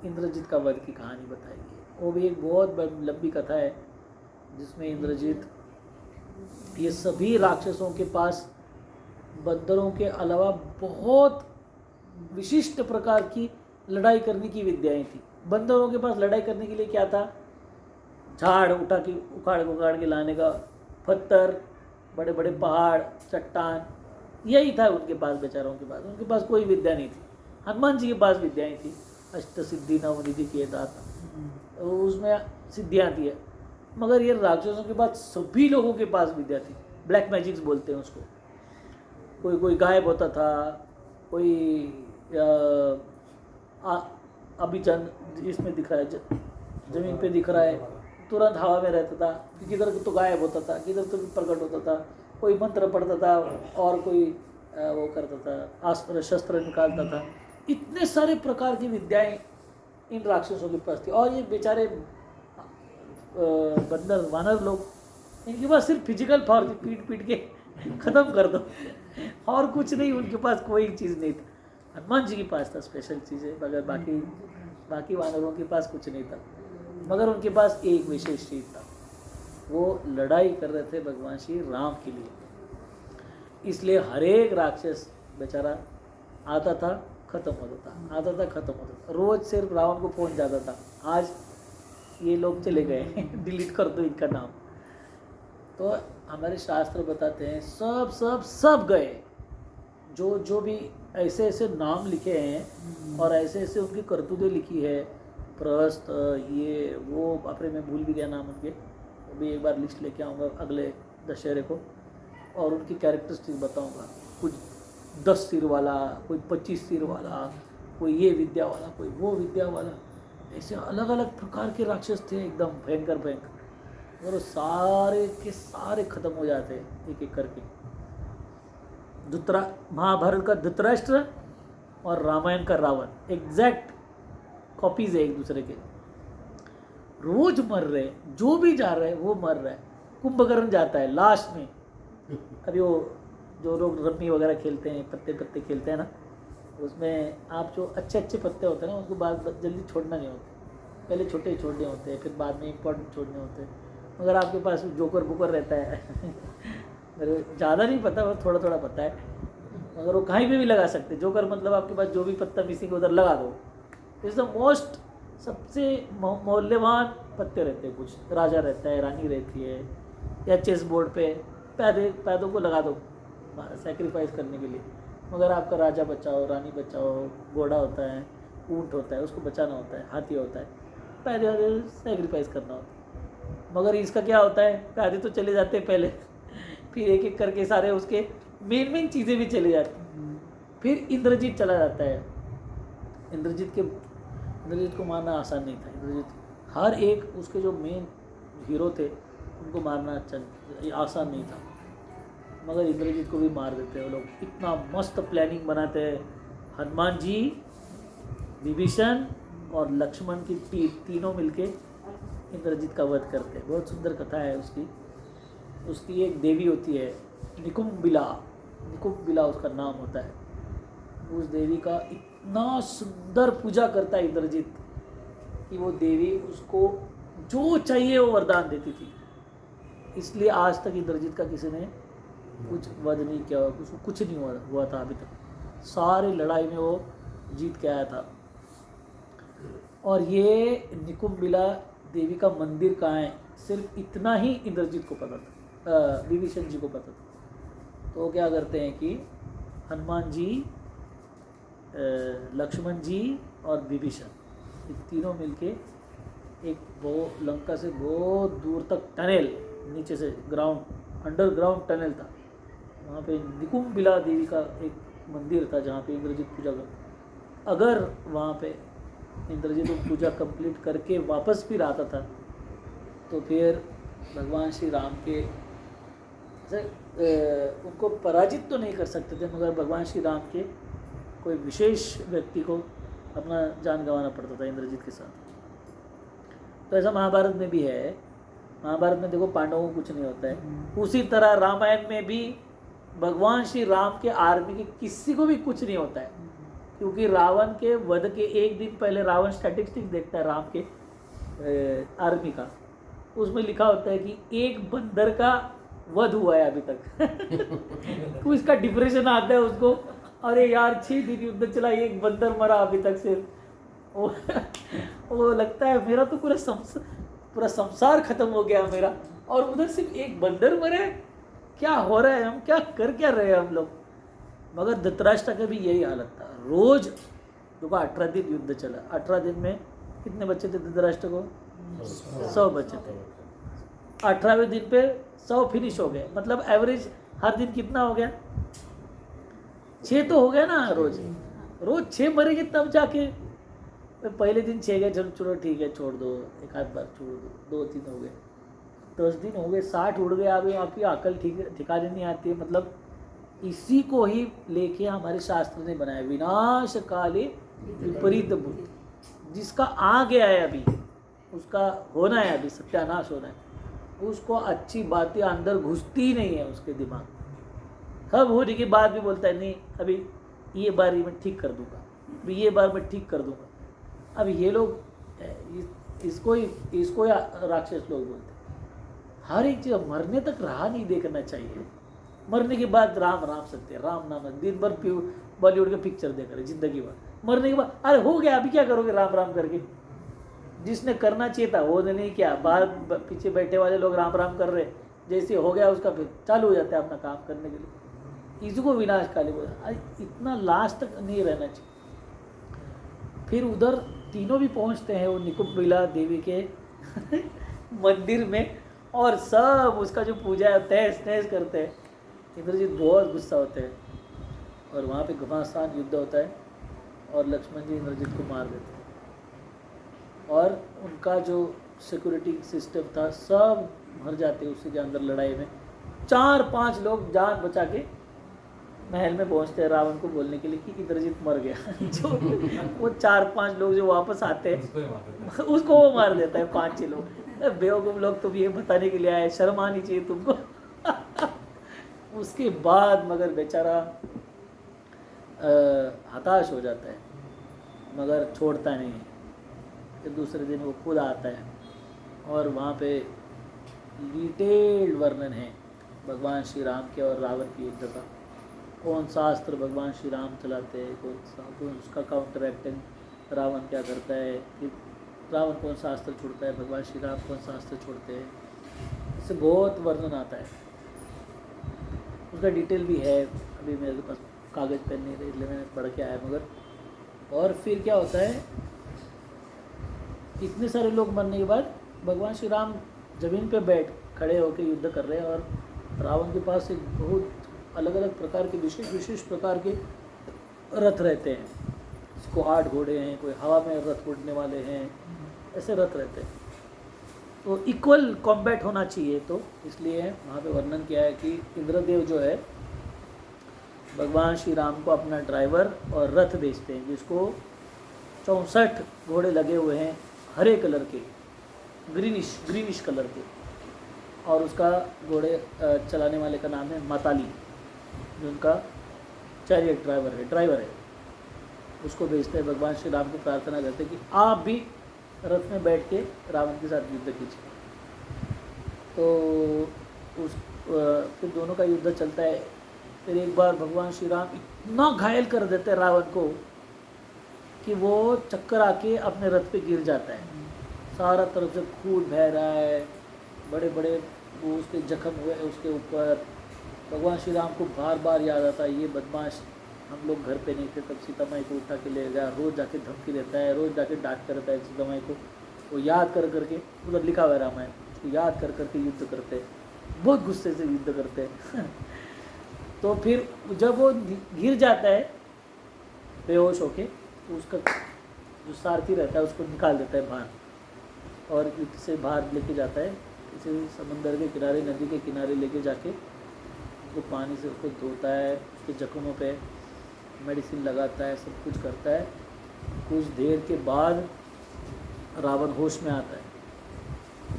इंद्रजीत का वध की कहानी बताई गई है। वो भी एक बहुत लंबी कथा है जिसमें इंद्रजीत ये सभी राक्षसों के पास बंदरों के अलावा बहुत विशिष्ट प्रकार की लड़ाई करने की विद्याएं थी। बंदरों के पास लड़ाई करने के लिए क्या था? झाड़ उखाड़ के लाने का, पत्थर, बड़े बड़े पहाड़, चट्टान, यही था उनके पास, बेचारों के पास। उनके पास कोई विद्या नहीं थी। हनुमान जी के पास विद्याएं थी, अष्ट सिद्धि नवनिधि किए दाता, उसमें सिद्धियाँ थी। मगर ये राक्षसों के पास सभी लोगों के पास विद्या थी। ब्लैक मैजिक्स बोलते हैं उसको। कोई गायब होता था, कोई अभी चंद इसमें दिख रहा है, जमीन पे दिख रहा है, तुरंत हवा में रहता था, किधर तो गायब होता था, किधर तो प्रकट होता था, कोई मंत्र पढ़ता था और कोई वो करता था, अस्त्र शस्त्र निकालता था। इतने सारे प्रकार की विद्याएं इन राक्षसों के पास थी। और ये बेचारे बंदर वानर लोग, इनके पास सिर्फ फिजिकल पावर थी, पीट पीट के ख़त्म कर दो, और कुछ नहीं, उनके पास कोई चीज़ नहीं था। हनुमान जी के पास था स्पेशल चीज़ें, मगर बाकी वानरों के पास कुछ नहीं था। मगर उनके पास एक विशेष चीज़ था, वो लड़ाई कर रहे थे भगवान श्री राम के लिए। इसलिए हर एक राक्षस बेचारा आता था, ख़त्म होता था, आता था, ख़त्म होता था। रोज़ सिर्फ रावण को पहुंच जाता था, आज ये लोग चले गए डिलीट कर दो इनका नाम। तो हमारे शास्त्र बताते हैं सब गए, जो भी ऐसे ऐसे नाम लिखे हैं और ऐसे ऐसे उनकी करतूतें लिखी है, प्रहस्त ये वो, अपने मैं भूल भी गया नाम उनके, वो भी एक बार लिस्ट लेके आऊँगा अगले दशहरे को, और उनकी कैरेक्टरिस्टिक बताऊँगा। कुछ 10 सिर वाला, कोई 25 सिर वाला, कोई ये विद्या वाला, कोई वो विद्या वाला, ऐसे अलग अलग प्रकार के राक्षस थे, एकदम भयंकर भयंकर। और सारे के सारे खत्म हो जाते एक एक करके। महाभारत का धृतराष्ट्र और रामायण का रावण एग्जैक्ट कॉपीज है एक दूसरे के। रोज मर रहे, जो भी जा रहे वो मर रहा है। कुंभकर्ण जाता है लास्ट में, अभी वो जो लोग रम्मी वगैरह खेलते हैं, पत्ते खेलते हैं ना, उसमें आप जो अच्छे अच्छे पत्ते होते हैं ना, उनको बाद जल्दी छोड़ना नहीं होता, पहले छोटे ही छोड़ने होते हैं, फिर बाद में इम्पोर्टेंट छोड़ने होते हैं। मगर आपके पास जोकर बुकर रहता है मेरे ज़्यादा नहीं पता, वो थोड़ा थोड़ा पता है, मगर वो कहीं भी लगा सकते। जोकर मतलब आपके पास जो भी पत्ता मिसिंग उधर लगा दो। इज़ द मोस्ट सबसे मूल्यवान पत्ते रहते हैं। कुछ राजा रहता है, रानी रहती है, या चेस बोर्ड पे पैदों को लगा दो सेक्रीफाइस करने के लिए। मगर आपका राजा बचाओ, रानी बचाओ, घोड़ा होता है, ऊँट होता है, उसको बचाना होता है, हाथी होता है, पैदे सेक्रीफाइस करना होता है। मगर इसका क्या होता है, पैदे तो चले जाते हैं पहले, फिर एक एक करके सारे उसके मेन चीज़ें भी चली जाती। फिर इंद्रजीत चला जाता है। इंद्रजीत को मारना आसान नहीं था। इंद्रजीत हर एक उसके जो मेन हीरो थे उनको मारना आसान नहीं था, मगर इंद्रजीत को भी मार देते हैं वो लोग। इतना मस्त प्लानिंग बनाते हैं। हनुमान जी, विभीषण और लक्ष्मण की तीनों मिलके इंद्रजीत का वध करते हैं। बहुत सुंदर कथा है उसकी एक देवी होती है निकुम्बिला उसका नाम होता है। उस देवी का इतना सुंदर पूजा करता है इंद्रजीत कि वो देवी उसको जो चाहिए वो वरदान देती थी। इसलिए आज तक इंद्रजीत का किसी ने कुछ वध नहीं किया, उसको कुछ नहीं हुआ था अभी तक। सारी लड़ाई में वो जीत के आया था। और ये निकुम्बिला देवी का मंदिर कहाँ है, सिर्फ इतना ही इंद्रजीत को पता था, विभीषण जी को पता था। तो वो क्या करते हैं कि हनुमान जी, लक्ष्मण जी और विभीषण, ये तीनों मिलके एक वो लंका से बहुत दूर तक टनल, नीचे से अंडरग्राउंड टनल था, वहाँ पे निकुम्बिला देवी का एक मंदिर था जहाँ पे इंद्रजीत पूजा करता। अगर वहाँ पे इंद्रजीत पूजा कंप्लीट करके वापस फिर आता था तो फिर भगवान श्री राम के उनको पराजित तो नहीं कर सकते थे, मगर भगवान श्री राम के कोई विशेष व्यक्ति को अपना जान गंवाना पड़ता था इंद्रजीत के साथ। तो ऐसा महाभारत में भी है। महाभारत में देखो पांडवों को कुछ नहीं होता है, उसी तरह रामायण में भी भगवान श्री राम के आर्मी के किसी को भी कुछ नहीं होता है, क्योंकि रावण के वध के एक दिन पहले रावण स्टैटिस्टिक्स देखता है राम के आर्मी का, उसमें लिखा होता है कि एक बंदर का वध हुआ है अभी तक तो इसका डिप्रेशन आता है उसको, अरे यार 6 दिन युद्ध चला, एक बंदर मरा अभी तक सिर्फ। वो लगता है मेरा तो पूरा संसार खत्म हो गया मेरा, और उधर सिर्फ एक बंदर मरे, क्या हो रहा है, हम क्या रहे हैं हम लोग। मगर धृतराष्ट्र का भी यही हालत था। रोज देखो 18 दिन युद्ध चला, 18 दिन में कितने बच्चे थे धृतराष्ट्र को? 100 बच्चे थे। 18वें दिन पे 100 फिनिश हो गए, मतलब एवरेज हर दिन कितना हो गया? 6 तो हो गया ना। रोज 6 मरेंगे तब जाके मैं पहले दिन 6 गए, चलो चलो ठीक है छोड़ दो, एक आध बार छोड़ दो, 2-3 हो गए, 10 दिन हो गए, 60 उड़ गए, अभी आपकी अकल ठिकाने नहीं आती है। मतलब इसी को ही लेके हमारे शास्त्र ने बनाया, विनाश काले विपरीत बुद्धि। जिसका आ गया है अभी, उसका होना है, अभी सत्यानाश होना है, उसको अच्छी बातें अंदर घुसती नहीं है उसके दिमाग। सब होने के बाद भी बोलता है नहीं अभी ये बार मैं ठीक कर दूंगा, अभी ये बार मैं ठीक कर दूंगा। अब ये लोग इसको ही राक्षस लोग बोलते हैं। हर एक चीज़ मरने तक राह नहीं देखना चाहिए। मरने के बाद राम राम सत्य, राम नाम, दिन भर बॉलीवुड के पिक्चर देख रहे जिंदगी भर, मरने के बाद अरे हो गया अभी क्या करोगे राम राम करके। जिसने करना चाहिए था वो नहीं किया, बाहर पीछे बैठे वाले लोग राम राम कर रहे, जैसे हो गया उसका फिर चालू हो जाता है अपना काम करने के लिए। इसको विनाश काली बोला। इतना लास्ट तक नहीं रहना चाहिए। फिर उधर तीनों भी पहुंचते हैं वो निकुंबिला देवी के मंदिर में, और सब उसका जो पूजा है तहस नहस करते हैं। इंद्रजीत बहुत गुस्सा होते हैं, और वहाँ पे घमासान युद्ध होता है, और लक्ष्मण जी इंद्रजीत को मार देते हैं, और उनका जो सिक्योरिटी सिस्टम था सब मर जाते हैं उसी के अंदर लड़ाई में। 4-5 लोग जान बचा के महल में पहुंचते हैं रावण को बोलने के लिए कि इंद्रजीत मर गया। जो वो 4-5 लोग जो वापस आते हैं उसको वो मार देता है 5-6 लोग। बेवकूफ़ लोग तुम ये बताने के लिए आए, शर्म आनी चाहिए तुमको। उसके बाद मगर बेचारा हताश हो जाता है, मगर छोड़ता नहीं है। फिर दूसरे दिन वो खुद आता है, और वहाँ पे डिटेल्ड वर्णन है भगवान श्री राम के और रावण के युद्ध का। कौन सा अस्त्र भगवान श्री राम चलाते हैं, कौन उसका काउंटर एक्टिंग रावण क्या करता है, कि रावण कौन सा अस्त्र छोड़ता है, भगवान श्री राम कौन सा अस्त्र छोड़ते हैं, इससे बहुत वर्णन आता है। उसका डिटेल भी है, अभी मेरे पास कागज़ पेन नहीं रहे इसलिए मैंने पढ़ के आया। मगर और फिर क्या होता है, इतने सारे लोग मरने के बाद भगवान श्री राम ज़मीन पे बैठ खड़े होकर युद्ध कर रहे हैं, और रावण के पास एक बहुत अलग अलग प्रकार के विशेष प्रकार के रथ रहते हैं। इसको 8 घोड़े हैं, कोई हवा में रथ उड़ने वाले हैं, ऐसे रथ रहते हैं। तो इक्वल कॉम्बैट होना चाहिए, तो इसलिए वहाँ पे वर्णन किया है कि इंद्रदेव जो है भगवान श्री राम को अपना ड्राइवर और रथ भेजते हैं, जिसको 64 घोड़े लगे हुए हैं हरे कलर के, ग्रीनिश कलर के, और उसका घोड़े चलाने वाले का नाम है माताली, जो उनका चैरियट ड्राइवर है। उसको भेजते हैं, भगवान श्री राम को प्रार्थना करते हैं कि आप भी रथ में बैठ के रावण के साथ युद्ध कीजिए। तो फिर दोनों का युद्ध चलता है। फिर एक बार भगवान श्री राम इतना घायल कर देते हैं रावण को कि वो चक्कर आके अपने रथ पे गिर जाता है। सारा तरफ से खून बह रहा है, बड़े बड़े वो उसके जख्म हुए उसके ऊपर। भगवान श्री राम को बार बार याद आता है, ये बदमाश, हम लोग घर पे नहीं थे तब सीता माई को उठा के ले गया, रोज़ जाके धमकी देता है, रोज़ जाके डांटता रहता है सीता माई को। वो याद कर करके, उधर लिखा हुआ है रामायण, उसको याद कर करके युद्ध करते हैं, बहुत गुस्से से युद्ध करते हैं। तो फिर जब वो गिर जाता है बेहोश होके, तो उसका जो सारथी रहता है उसको निकाल देता है बाहर, और युद्ध से बाहर लेके जाता है, किसी समंदर के किनारे, नदी के किनारे लेके जाके उसको पानी से उसको धोता है, उसके जख्मों पे मेडिसिन लगाता है, सब कुछ करता है। कुछ देर के बाद रावण होश में आता है,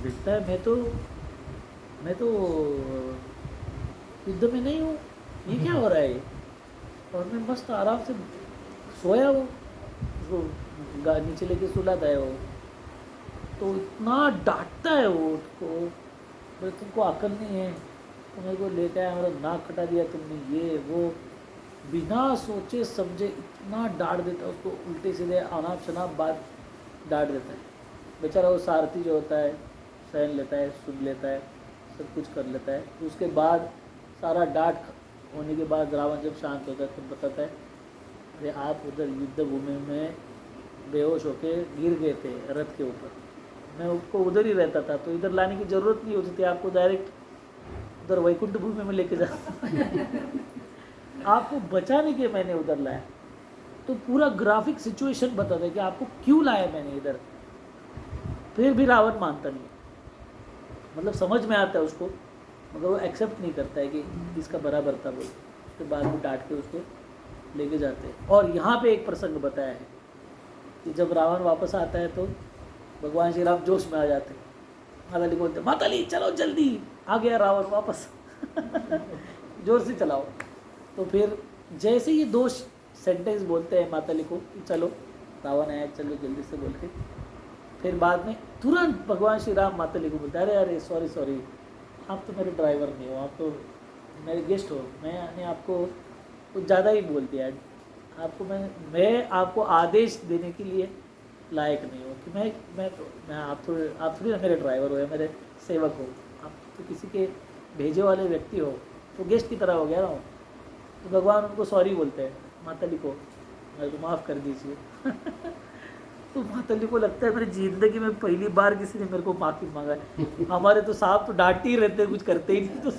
देखता है मैं तो युद्ध में नहीं हूँ, ये क्या हो रहा है, और मैं मस्त आराम से सोया हूँ। उसको नीचे लेके सुलाता है वो, तो इतना डांटता है वो उसको, बोले तुमको अकल नहीं है, तो मेरे को लेकर आया, मेरा नाक कटा दिया तुमने, ये वो, बिना सोचे समझे इतना डांट देता है उसको, उल्टे सीधे अनाप शनाप बात डांट देता है। बेचारा वो सारथी जो होता है सहन लेता है, सुन लेता है, सब कुछ कर लेता है। उसके बाद सारा डांट होने के बाद रावण जब शांत होता है तब बताता है, अरे आप उधर युद्ध भूमि में बेहोश होके गिर गए थे रथ के ऊपर, मैं उसको उधर ही रहता था, तो इधर लाने की ज़रूरत नहीं होती थी, आपको डायरेक्ट उधर वैकुंठ भूमि में लेके जा आपको बचाने के मैंने उधर लाया। तो पूरा ग्राफिक सिचुएशन बताता है कि आपको क्यों लाया मैंने इधर। फिर भी रावण मानता नहीं, मतलब समझ में आता है उसको, मगर वो एक्सेप्ट नहीं करता है कि इसका बराबर था बोल। उसके बाद में डांट के उसको लेके जाते हैं। और यहाँ पे एक प्रसंग बताया है कि जब रावण वापस आता है तो भगवान श्री राम जोश में आ जाते हैं। माताली बोलते माताली चलो जल्दी, आ गया रावण वापस जोर से चलाओ। तो फिर जैसे ये दो सेंटेंस बोलते हैं माताली को कि चलो रावण आया, चलो जल्दी से बोल के, फिर बाद में तुरंत भगवान श्री राम माताली को बोलते अरे अरे सॉरी सॉरी, आप तो मेरे ड्राइवर नहीं हो, आप तो मेरे गेस्ट हो, मैंने आपको कुछ ज़्यादा ही बोल दिया, आपको मैं आपको आदेश देने के लिए लायक नहीं हो कि मैं आप थोड़ी ना मेरे ड्राइवर हो या मेरे सेवक हो, आप तो किसी के भेजे वाले व्यक्ति हो, तो गेस्ट की तरह हो गया ना हो। तो भगवान उनको सॉरी बोलते हैं माताली को, मेरे को माफ़ कर दीजिए तो माताली को लगता है मेरी ज़िंदगी में पहली बार किसी ने मेरे को माफ़ी मांगा है। हमारे तो साहब तो डांटते ही रहते, कुछ करते ही नहीं।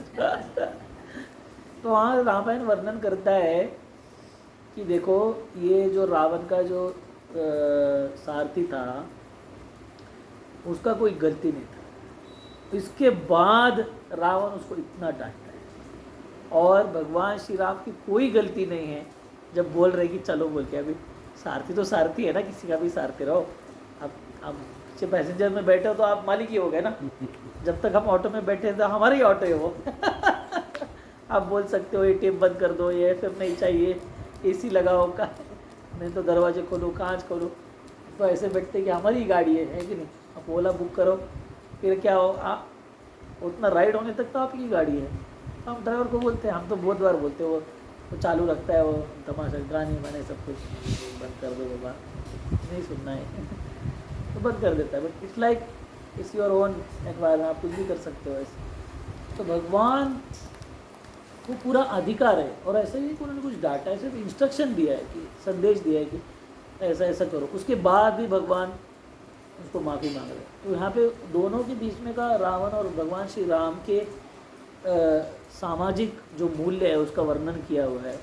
तो वहाँ रामायण वर्णन करता है कि देखो ये जो रावण का जो सारथी था उसका कोई गलती नहीं था, इसके बाद रावण उसको इतना डांटता है। और भगवान श्री राम की कोई गलती नहीं है जब बोल रहे कि चलो बोल के, अभी सारथी तो सारथी है ना, किसी का भी सारथी रहो। अब पीछे पैसेंजर में बैठे हो तो आप मालिक ही हो गए ना, जब तक हम ऑटो में बैठे तो हमारा ही ऑटो है वो आप बोल सकते हो एटीएम बंद कर दो, ये एफएम नहीं चाहिए, एसी लगाओ का नहीं तो दरवाजे खोलो, कांच खोलो, तो ऐसे बैठते कि हमारी ही गाड़ी है कि नहीं। आप ओला बुक करो, फिर क्या हो, आप उतना राइड होने तक तो आपकी गाड़ी है। हम ड्राइवर को बोलते हैं, हम तो बहुत बार बोलते हैं, वो चालू रखता है, वो तमाशा गाने वाने सब कुछ बंद कर दो बाबा, नहीं सुनना है तो बंद कर देता है। But it's like it's your own environment, आप कुछ भी कर सकते हो ऐसे। तो भगवान को पूरा अधिकार है, और ऐसे ही उन्होंने कुछ डाटा है, सिर्फ इंस्ट्रक्शन दिया है कि संदेश दिया है कि ऐसा ऐसा करो, उसके बाद भी भगवान उसको माफ़ी मांग रहे हैं। तो यहाँ पे दोनों के बीच में का रावण और भगवान श्री राम के सामाजिक जो मूल्य है उसका वर्णन किया हुआ है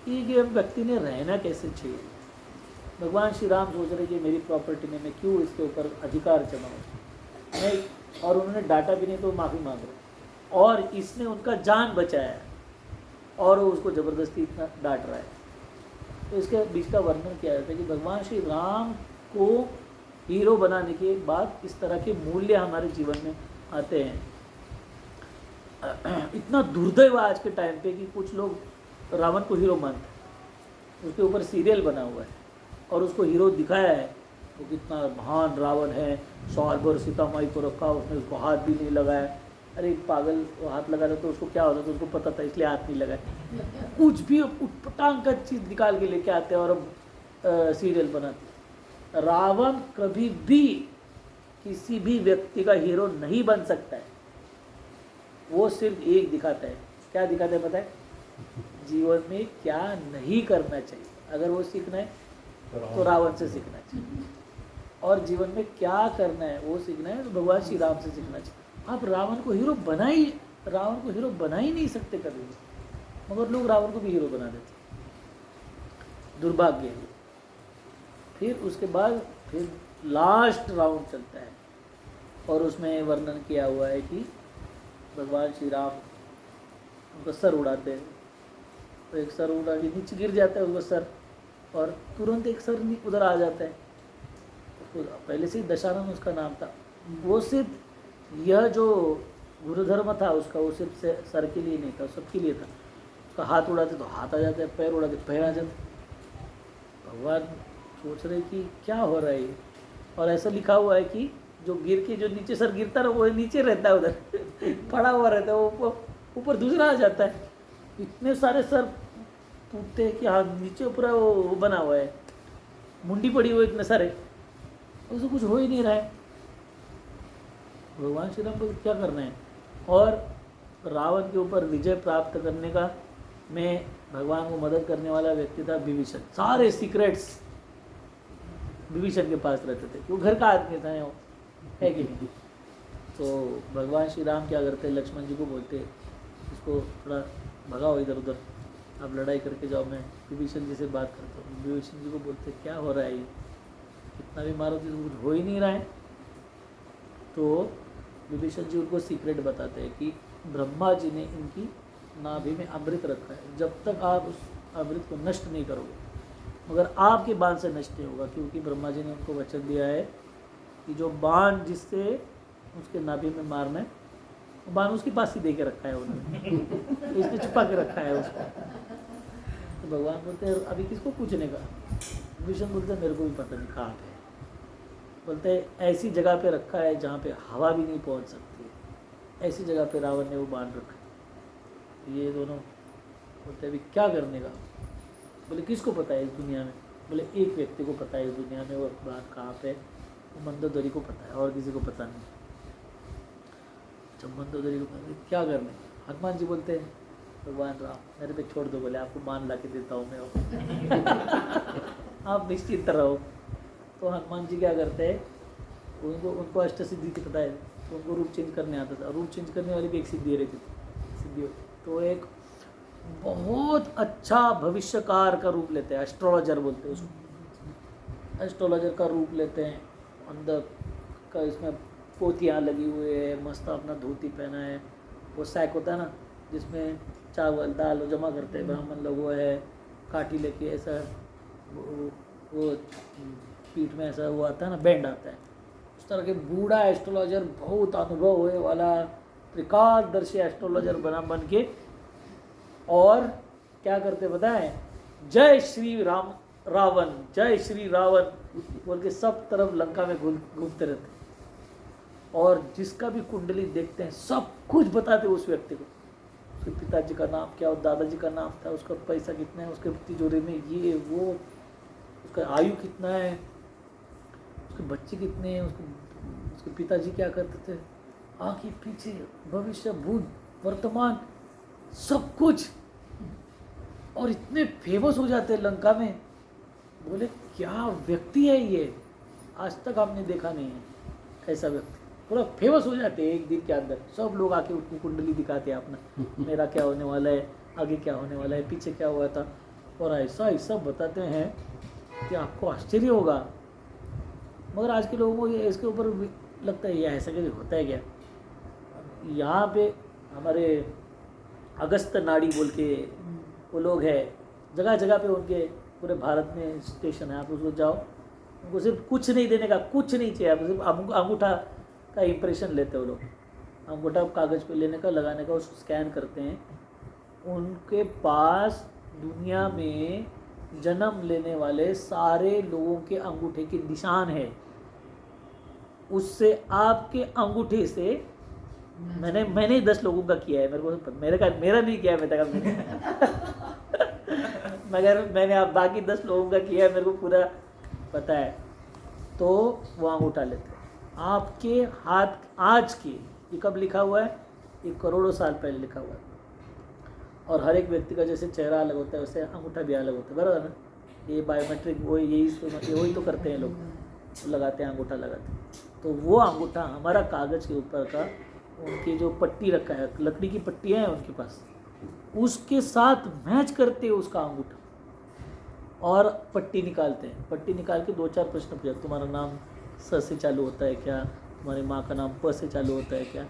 कि व्यक्ति ने रहना कैसे चाहिए। भगवान श्री राम सोच रहे कि मेरी प्रॉपर्टी में मैं क्यों इसके ऊपर अधिकार जमाऊँ नहीं, और उन्होंने डाटा भी नहीं तो माफ़ी मांग रहे, और इसने उनका जान बचाया और वो उसको ज़बरदस्ती इतना डांट रहा है। तो इसके बीच का वर्णन किया जाता है कि भगवान श्री राम को हीरो बनाने के बाद इस तरह के मूल्य हमारे जीवन में आते हैं। इतना दुर्दैव आज के टाइम पे कि कुछ लोग रावण को हीरो मानते हैं, उसके ऊपर सीरियल बना हुआ है और उसको हीरो दिखाया है, वो कितना महान रावण है, 100 भर सीता माई को रखा, उसने उसको हाथ भी नहीं लगाया। अरे पागल, वो हाथ लगा रहा तो उसको क्या होता, तो उसको पता था इसलिए हाथ नहीं लगाया। कुछ भी उटपटांग का चीज़ निकाल के लेके आते हैं और अब सीरियल बनाते। रावण कभी भी किसी भी व्यक्ति का हीरो नहीं बन सकता है, वो सिर्फ एक दिखाता है। क्या दिखाता है पता है? जीवन में क्या नहीं करना चाहिए। अगर वो सीखना है तो रावण से सीखना चाहिए, और जीवन में क्या करना है वो सीखना है तो भगवान श्री राम से सीखना चाहिए। आप रावण को हीरो बना ही नहीं सकते कभी, मगर लोग रावण को भी हीरो बना देते, दुर्भाग्य है। फिर उसके बाद फिर लास्ट राउंड चलता है और उसमें वर्णन किया हुआ है कि भगवान श्री राम उनका सर उड़ाते हैं, तो एक सर उड़ा के नीचे गिर जाता है उसका सर, और तुरंत एक सर उधर आ जाता है। तो पहले से ही दशानन उसका नाम था। वो सिर्फ यह जो गुरुधर्म था उसका, वो सिर्फ सर के लिए नहीं था, सबके लिए था। उसका हाथ उड़ाते तो हाथ आ जाता है, पैर उड़ाते पैर आ जाते। भगवान सोच रहे कि क्या हो रहा है, और ऐसा लिखा हुआ है कि जो गिर के जो नीचे सर गिरता है वो नीचे रहता है, उधर पड़ा हुआ रहता है, वो ऊपर दूसरा आ जाता है। इतने सारे सर टूटते हैं कि हाँ नीचे पूरा वो बना हुआ है, मुंडी पड़ी हुई, इतने सारे, उससे कुछ हो ही नहीं रहा है। भगवान श्री राम को क्या करना है, और रावण के ऊपर विजय प्राप्त करने का में भगवान को मदद करने वाला व्यक्ति था विभीषण। सारे सीक्रेट्स विभीषण के पास रहते थे, वो घर का आदमी था, वो है कि नहीं। तो भगवान श्री राम क्या करते, लक्ष्मण जी को बोलते इसको थोड़ा भगाओ इधर उधर, आप लड़ाई करके जाओ। मैं विभीषण जी से बात करता हूँ, विभीषण जी को बोलते क्या हो रहा है ये, कितना भी मारो तो कुछ हो ही नहीं रहा है। तो विभीषण जी उनको सीक्रेट बताते हैं कि ब्रह्मा जी ने इनकी नाभि में अमृत रखा है, जब तक आप उस अमृत को नष्ट नहीं करोगे, मगर आपके बाण से नष्ट नहीं होगा, क्योंकि ब्रह्मा जी ने उनको वचन दिया है कि जो बाण जिससे उसके नाभि में मारना है, वो बाण उसके पास ही दे के रखा है उन्होंने, इसने छुपा के रखा है उसको। तो भगवान बोलते हैं अभी किसको पूछने का? विभीषण बोलते हैं मेरे को भी पता नहीं कहाँ पे है। बोलते हैं ऐसी जगह पे रखा है जहाँ पे हवा भी नहीं पहुँच सकती, ऐसी जगह पे रावण ने वो बाण रखा है। ये दोनों बोलते अभी क्या करने का? बोले किसको पता है इस दुनिया में? बोले एक व्यक्ति को पता है इस दुनिया में, वो बात कहाँ पे, वो मंदोदरी को पता है, और किसी को पता नहीं। जब मंदोदरी को पता, क्या करने? हनुमान जी बोलते हैं भगवान राम मेरे पे छोड़ दो, बोले आपको मान ला के देता हूँ मैं आप निश्चिंत रहो। तो हनुमान जी क्या करते हैं, उनको अष्टसिद्धि की पता है, तो उनको रूप चेंज करने आता था। रूप चेंज करने वाली भी एक सिद्धि रहती थी, सिद्धि होती। तो एक बहुत अच्छा भविष्यकार का रूप लेते हैं, एस्ट्रोलॉजर बोलते हैं उसको। एस्ट्रोलॉजर का रूप लेते हैं, अंदर का इसमें पोतियाँ लगी हुई है, मस्त अपना धोती पहना है, वो सैक होता है ना जिसमें चावल दाल जमा करते हैं ब्राह्मण लोग, वो है काठी लेके ऐसा वो पीठ में ऐसा वो आता है ना, बैंड आता है, उस तरह के बूढ़ा एस्ट्रोलॉजर, बहुत अनुभव हुए वाला त्रिकालदर्शी एस्ट्रोलॉजर बन के, और क्या करते बताएं, जय श्री राम रावण, जय श्री रावण बोल के सब तरफ लंका में घूमते रहते, और जिसका भी कुंडली देखते हैं सब कुछ बताते उस व्यक्ति को, उसके पिताजी का नाम क्या, और दादाजी का नाम था, उसका पैसा कितना है, उसके तिजोरी में ये वो, उसका आयु कितना है, उसके बच्चे कितने हैं, उसके पिताजी क्या करते थे, आगे पीछे भविष्य भूत वर्तमान सब कुछ, और इतने फेमस हो जाते हैं लंका में। बोले क्या व्यक्ति है ये, आज तक हमने देखा नहीं है ऐसा व्यक्ति, पूरा फेमस हो जाते हैं एक दिन के अंदर। सब लोग आके उनकी कुंडली दिखाते हैं अपना, मेरा क्या होने वाला है, आगे क्या होने वाला है, पीछे क्या हुआ था, और ऐसा ऐसा बताते हैं कि आपको आश्चर्य होगा। मगर आज के लोगों को ये इसके ऊपर लगता है ये ऐसा कभी होता है क्या? यहाँ पे हमारे अगस्त नाड़ी बोल के वो लोग हैं, जगह जगह पे उनके पूरे भारत में स्टेशन है, आप उसको जाओ, उनको सिर्फ कुछ नहीं देने का, कुछ नहीं चाहिए, आप सिर्फ अंगूठा का इम्प्रेशन लेते हो लोग, अंगूठा कागज़ पे लेने का, लगाने का, उसको स्कैन करते हैं। उनके पास दुनिया में जन्म लेने वाले सारे लोगों के अंगूठे के निशान है, उससे आपके अंगूठे से मैंने 10 लोगों का किया है, मेरा नहीं किया है बेटा का मगर मैंने आप बाकी 10 लोगों का किया है, मेरे को पूरा पता है। तो वो अंगूठा लेते हैं आपके हाथ, आज के ये कब लिखा हुआ है, ये करोड़ों साल पहले लिखा हुआ है, और हर एक व्यक्ति का जैसे चेहरा अलग होता है वैसे अंगूठा भी अलग होता है, बराबर ना? ये बायोमेट्रिक वही तो करते हैं लोग, लगाते हैं अंगूठा लगाते हैं। तो वो अंगूठा हमारा कागज़ के ऊपर का, उनकी जो पट्टी रखा है, लकड़ी की पट्टियाँ हैं उनके पास, उसके साथ मैच करते हैं उसका अंगूठा, और पट्टी निकालते हैं। पट्टी निकाल के 2-4 प्रश्न पूछते, तुम्हारा नाम स से चालू होता है क्या, तुम्हारी माँ का नाम प से चालू होता है क्या,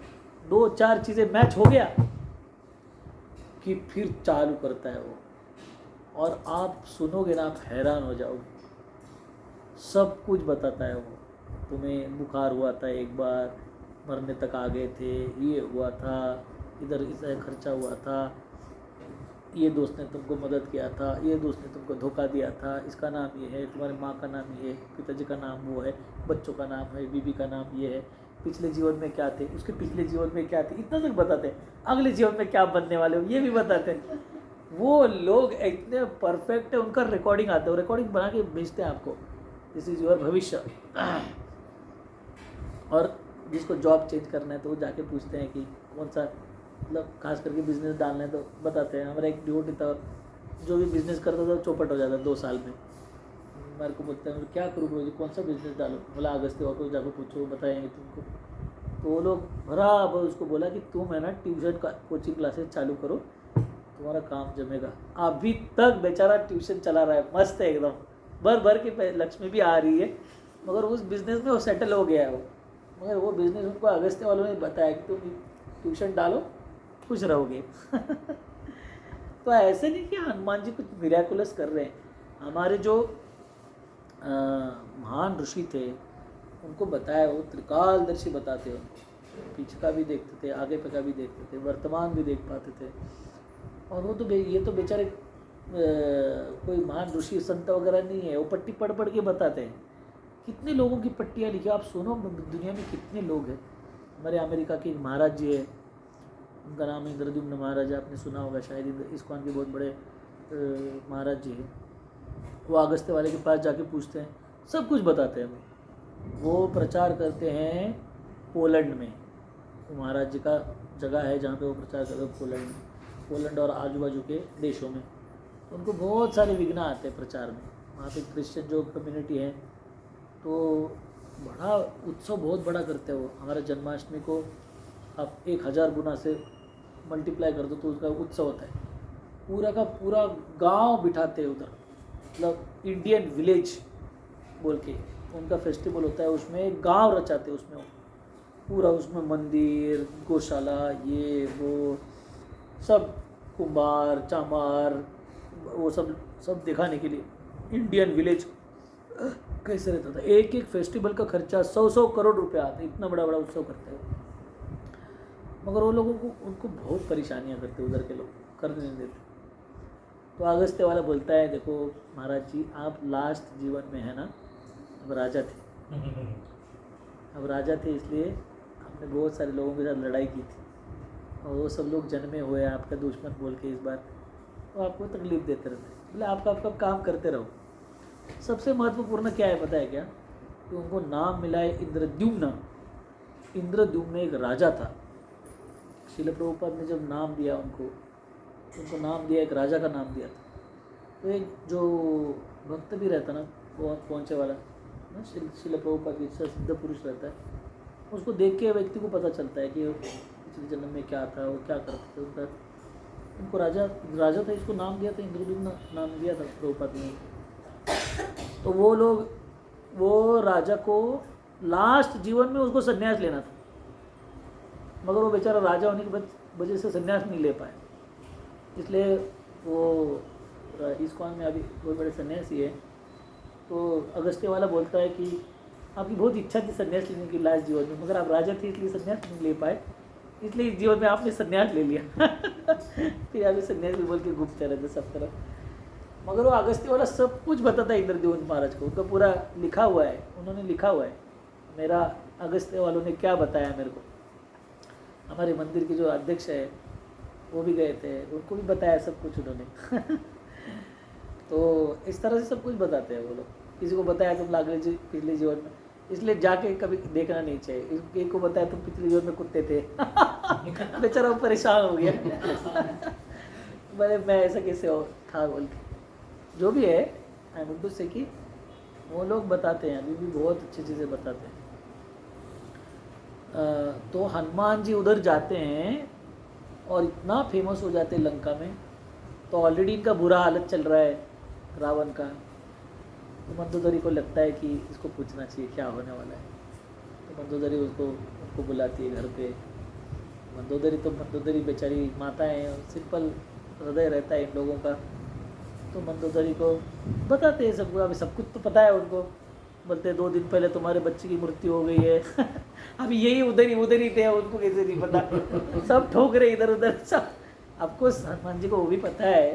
2-4 चीज़ें मैच हो गया कि फिर चालू करता है वो, और आप सुनोगे ना आप हैरान हो जाओगे, सब कुछ बताता है वो। तुम्हें बुखार हुआ था एक बार, मरने तक आ गए थे, ये हुआ था, इधर इसे खर्चा हुआ था, ये दोस्त ने तुमको मदद किया था, ये दोस्त ने तुमको धोखा दिया था, इसका नाम ये है, तुम्हारी माँ का नाम ये है, पिताजी का नाम वो है, बच्चों का नाम है, बीबी का नाम ये है, पिछले जीवन में क्या थे, उसके पिछले जीवन में क्या थे, इतना तक बताते हैं। अगले जीवन में क्या बनने वाले हो ये भी बताते हैं। वो लोग इतने परफेक्ट है, उनका रिकॉर्डिंग आता है, रिकॉर्डिंग बना के भेजते हैं आपको, दिस इज़ योर भविष्य। और जिसको जॉब चेंज करना है तो वो जाके पूछते हैं कि कौन सा, मतलब खास करके बिजनेस डालना है तो बताते हैं। हमारा एक डिवोटी था, जो भी बिजनेस करता था चौपट हो जाता 2 साल में। मेरे को बोलते हैं क्या करूँ गुरुजी, कौन सा बिजनेस डालो? बोला अगस्त्य को जाकर पूछो, बताएंगे तुमको। तो वो लोग बराबर उसको बोला कि तुम है ना ट्यूशन का कोचिंग क्लासेस चालू करो, तुम्हारा काम जमेगा। अभी तक बेचारा ट्यूशन चला रहा है, मस्त है एकदम, भर भर के लक्ष्मी भी आ रही है, मगर उस बिज़नेस में वो सेटल हो गया है वो। मगर वो बिज़नेस उनको अगस्त्य वालों ने बताया कि तुम ट्यूशन डालो, खुश रहोगे। तो ऐसे नहीं कि हनुमान जी कुछ मिराकुलस कर रहे हैं। हमारे जो महान ऋषि थे उनको बताया, वो त्रिकालदर्शी बताते हैं, पीछे का भी देखते थे, आगे पे का भी देखते थे, वर्तमान भी देख पाते थे। और वो तो ये तो बेचारे कोई महान ऋषि संत वगैरह नहीं है, वो पट्टी पढ़ पढ़ के बताते हैं। कितने लोगों की पट्टियाँ लिखी, आप सुनो दुनिया में कितने लोग हैं। हमारे अमेरिका के एक महाराज जी है, उनका नाम है इंद्रद्युम्न महाराज, आपने सुना होगा शायद, इस्कॉन के बहुत बड़े महाराज जी हैं। वो अगस्त्य वाले के पास जाके पूछते हैं, सब कुछ बताते हैं। वो प्रचार करते हैं पोलैंड में, वो महाराज जी का जगह है जहाँ पे वो प्रचार करते हैं, पोलैंड में, पोलैंड और आजू बाजू के देशों में। तो उनको बहुत सारे विघ्न आते हैं प्रचार में। वहाँ पे क्रिश्चियन जो कम्युनिटी है तो बड़ा उत्सव बहुत बड़ा करते हैं वो। हमारा जन्माष्टमी को आप 1000 गुना से मल्टीप्लाई कर दो तो उसका उत्सव होता है। पूरा का पूरा गांव बिठाते हैं उधर, मतलब इंडियन विलेज बोल के उनका फेस्टिवल होता है। उसमें एक गांव रचाते हैं, उसमें वो पूरा, उसमें मंदिर, गौशाला, ये वो सब, कुंभार चामार, वो सब दिखाने के लिए इंडियन विलेज कैसे रहता था। एक एक फेस्टिवल का खर्चा 100 करोड़ रुपया आता है, इतना बड़ा बड़ा उत्सव करते हैं। मगर वो लोगों को, उनको बहुत परेशानियां करते उधर के लोग, करने नहीं देते। तो अगस्त्य वाला बोलता है, देखो महाराज जी, आप लास्ट जीवन में है ना, अब राजा थे, अब राजा थे इसलिए आपने बहुत सारे लोगों के साथ लड़ाई की थी, और वो सब लोग जन्मे हुए हैं आपका दुश्मन बोल के इस बार, तो आपको तकलीफ देते रहते हैं। बोले आपका काम करते रहो। सबसे महत्वपूर्ण क्या है पता है क्या, कि उनको नाम मिला है इंद्रद्युम्न। इंद्रद्युम्न एक राजा था। श्रील प्रभुपाद ने जब नाम दिया उनको नाम दिया, एक राजा का नाम दिया था। तो एक जो भक्त भी रहता ना, वो पहुँचे वाला ना, श्रील प्रभुपाद की सिद्ध पुरुष रहता है, उसको देख के व्यक्ति को पता चलता है कि पिछले जन्म में क्या था, वो क्या करते थे। उनको राजा था, इसको नाम दिया था इंद्रद्युम्न, नाम दिया था प्रभुपाद ने। तो वो लोग, वो राजा को लास्ट जीवन में उसको संन्यास लेना था, मगर वो बेचारा राजा होने की वजह से संन्यास नहीं ले पाए। इसलिए वो इस्कॉन में अभी बहुत बड़े सन्यासी है। तो अगस्त्य वाला बोलता है कि आपकी बहुत इच्छा थी संन्यास लेने की लास्ट जीवन में, मगर आप राजा थे इसलिए संन्यास नहीं ले पाए, इसलिए इस जीवन में आपने संन्यास ले लिया। फिर अभी संन्यास भी बोल के घूमते रहते सब तरफ। मगर वो अगस्त्य वाला सब कुछ बताता है इंद्रद्युम्न महाराज को, उनका पूरा लिखा हुआ है, उन्होंने लिखा हुआ है, मेरा अगस्त्य वालों ने क्या बताया मेरे को। हमारे मंदिर के जो अध्यक्ष है वो भी गए थे, उनको भी बताया सब कुछ उन्होंने। तो इस तरह से सब कुछ बताते हैं वो लोग। किसी को बताया तुम पिछले जीवन में, इसलिए जाके कभी देखना नहीं चाहिए। एक को बताया तुम पिछले जीवन में कुत्ते थे, बेचारा वो परेशान हो गया। बोले मैं ऐसा कैसे हो था बोल के। जो भी है, आई वुड से कि वो लोग बताते हैं, अभी भी बहुत अच्छी चीज़ें बताते हैं। तो हनुमान जी उधर जाते हैं और इतना फेमस हो जाते हैं लंका में। तो ऑलरेडी इनका बुरा हालत चल रहा है रावण का। तो मंदोदरी को लगता है कि इसको पूछना चाहिए क्या होने वाला है। तो मंदोदरी उसको बुलाती है घर पे। मंदोदरी बेचारी माता है, सिंपल हृदय रहता है इन लोगों का। तो मंदोदरी को बताते हैं सबको, अभी सब कुछ तो पता है उनको। बोलते हैं 2 दिन पहले तुम्हारे बच्चे की मृत्यु हो गई है। अभी यही उधर ही थे, उनको कैसे नहीं पता। सब ठोक रहे इधर उधर सब। आपको हनुमान जी को वो भी पता है,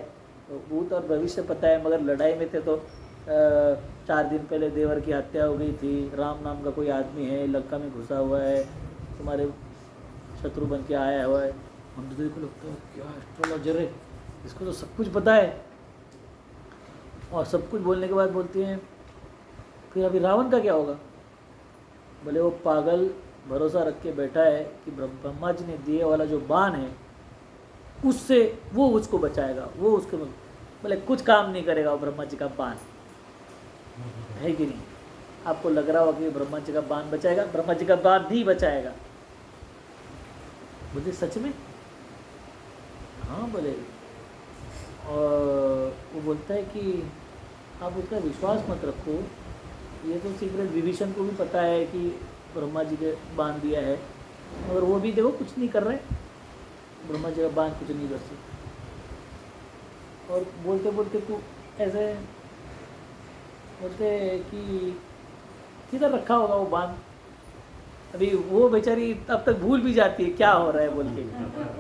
तो भूत और भविष्य पता है, मगर लड़ाई में थे तो 4 दिन पहले देवर की हत्या हो गई थी। राम नाम का कोई आदमी है, लंका में घुसा हुआ है, तुम्हारे शत्रु बन के आया हुआ है। मंदोदरी को लगता है क्या एस्ट्रोलॉजर है, इसको तो सब कुछ पता है। और सब कुछ बोलने के बाद बोलती हैं फिर अभी रावण का क्या होगा। बोले वो पागल भरोसा रख के बैठा है कि ब्रह्मा जी ने दिए वाला जो बाण है उससे वो उसको बचाएगा, वो उसके बोले कुछ काम नहीं करेगा वो ब्रह्मा जी का बाण, है कि नहीं। आपको लग रहा होगा कि ब्रह्मा जी का बाण बचाएगा, ब्रह्मा जी का बाण नहीं बचाएगा। बोले सच में? हाँ बोले और वो बोलता है कि आप उसका विश्वास मत रखो, ये तो सीक्रेट विभीषण को भी पता है कि ब्रह्मा जी ने बांध दिया है, मगर वो भी देखो कुछ नहीं कर रहे, ब्रह्मा जी का बांध कुछ नहीं कर सकते। और बोलते बोलते को ऐसे बोलते कि किधर रखा होगा वो बांध, अभी वो बेचारी अब तक भूल भी जाती है क्या हो रहा है बोल के,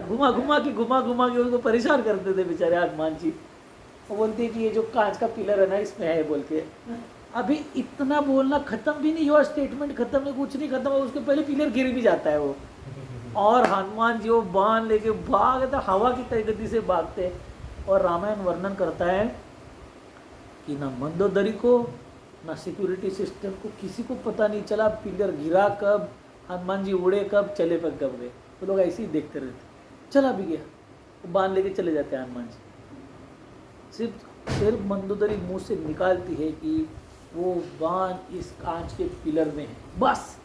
घुमा घुमा के उसको परेशान करते थे बेचारे हनुमान जी। वो बोलती है कि ये जो कांच का पिलर है ना इसमें है बोल के, अभी इतना बोलना खत्म भी नहीं हुआ, स्टेटमेंट खत्म नहीं, कुछ नहीं खत्म हुआ, उसके पहले पिलर गिर भी जाता है वो, और हनुमान जी वो बांध लेके भागते, हवा की गति से भागते। और रामायण वर्णन करता है कि ना मंदोदरी को ना सिक्योरिटी सिस्टम को किसी को पता नहीं चला पिलर गिरा कब, हनुमान जी उड़े कब, चले पर कब गए, तो लोग ऐसे ही देखते रहते, चला भी गया, वो बांध लेके चले जाते हैं हनुमान जी। सिर्फ मंदोदरी मुंह से निकालती है कि वो बांध इस कांच के पिलर में है, बस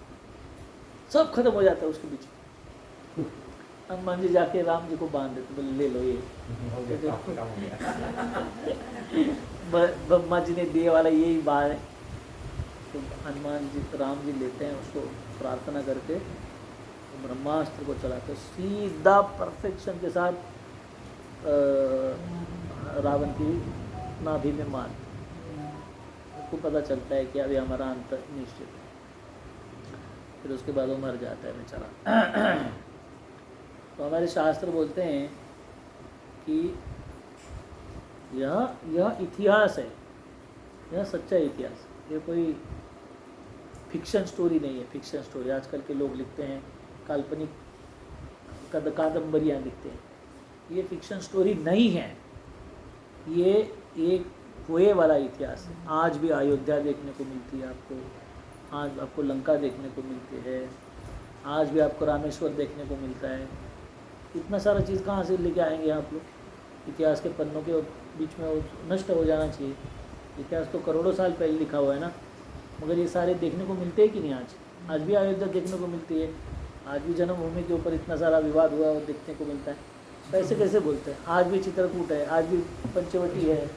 सब खत्म हो जाता है उसके बीच। हनुमान जी जाके राम जी को बांध देते, बोले ले लो ये, ब्रह्मा जी ने दिए वाला यही बात है। तो हनुमान जी राम जी लेते हैं उसको, प्रार्थना करके तो ब्रह्मास्त्र को चलाते सीधा परफेक्शन के साथ रावण की नाभि में मार, उसको पता चलता है कि अभी हमारा अंत निश्चित है। फिर उसके बाद वो मर जाता है बेचारा। तो हमारे शास्त्र बोलते हैं कि यह इतिहास है, यह सच्चा इतिहास, ये कोई फिक्शन स्टोरी नहीं है। फिक्शन स्टोरी आजकल के लोग लिखते हैं, काल्पनिक कादम्बरियाँ लिखते हैं, ये फिक्शन स्टोरी नहीं है, ये एक हुए वाला इतिहास है। आज भी अयोध्या देखने को मिलती है आपको, आज आपको लंका देखने को मिलती है, आज भी आपको रामेश्वर देखने को मिलता है। इतना सारा चीज़ कहाँ से लेके आएंगे आप लोग? इतिहास के पन्नों के बीच में वो नष्ट हो जाना चाहिए। इतिहास तो करोड़ों साल पहले लिखा हुआ है ना, मगर ये सारे देखने को मिलते हैं कि नहीं? आज भी अयोध्या देखने को मिलती है, आज भी जन्मभूमि के ऊपर इतना सारा विवाद हुआ और देखने को मिलता है। पैसे कैसे बोलते हैं? आज भी चित्रकूट है, आज भी पंचवटी है,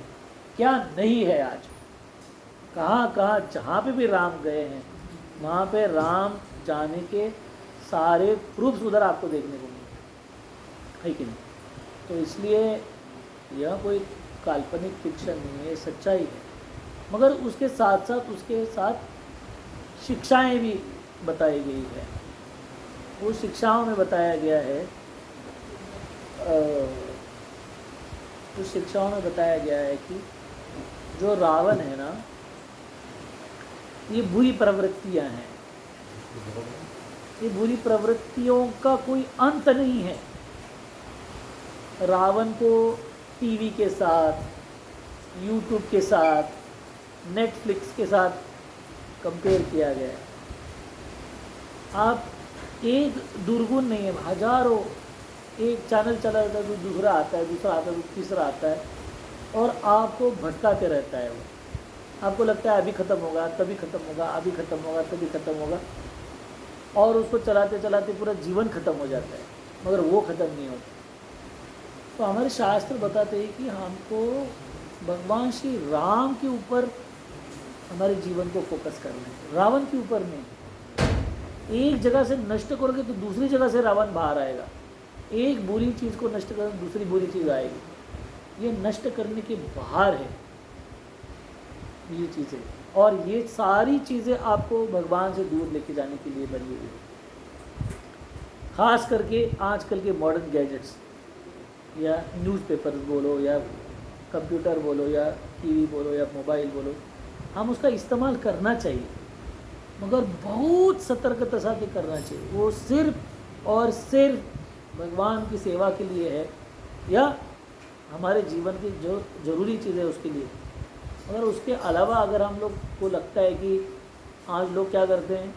क्या नहीं है आज? कहाँ जहाँ पे भी राम गए हैं वहाँ पे राम जाने के सारे प्रूफ्स उधर आपको देखने को मिलते है कि नहीं? तो इसलिए यह कोई काल्पनिक फिक्शन नहीं है, सच्चाई है। मगर उसके साथ शिक्षाएं भी बताई गई है। वो शिक्षाओं में बताया गया है, उस शिक्षाओं में बताया गया है कि जो रावण है ना, ये बुरी प्रवृत्तियां हैं, ये बुरी प्रवृत्तियों का कोई अंत नहीं है। रावण को टीवी के साथ, यूट्यूब के साथ, नेटफ्लिक्स के साथ कंपेयर किया गया है। आप एक दुर्गुण नहीं है, हजारों, एक चैनल चला जाता है तो दूसरा आता है, दूसरा आता है तो तीसरा आता है, और आपको भटकाते रहता है। वो आपको लगता है अभी ख़त्म होगा, तभी ख़त्म होगा, अभी ख़त्म होगा, तभी ख़त्म होगा, और उसको चलाते चलाते पूरा जीवन ख़त्म हो जाता है, मगर वो ख़त्म नहीं होता। तो हमारे शास्त्र बताते हैं कि हमको भगवान श्री राम के ऊपर हमारे जीवन को फोकस करना है, रावण के ऊपर नहीं। एक जगह से नष्ट करोगे तो दूसरी जगह से रावण बाहर आएगा, एक बुरी चीज़ को नष्ट करोगे दूसरी बुरी चीज़ आएगी। ये नष्ट करने के बाहर है ये चीज़ें, और ये सारी चीज़ें आपको भगवान से दूर लेके जाने के लिए बनी हुई है। ख़ास करके आजकल के मॉडर्न गैजेट्स, या न्यूज़पेपर बोलो, या कंप्यूटर बोलो, या टीवी बोलो, या मोबाइल बोलो, हम उसका इस्तेमाल करना चाहिए, मगर बहुत सतर्कता से करना चाहिए। वो सिर्फ और सिर्फ भगवान की सेवा के लिए है, या हमारे जीवन की जो ज़रूरी चीज़ है उसके लिए। अगर उसके अलावा अगर हम लोग को लगता है कि आज लोग क्या करते हैं,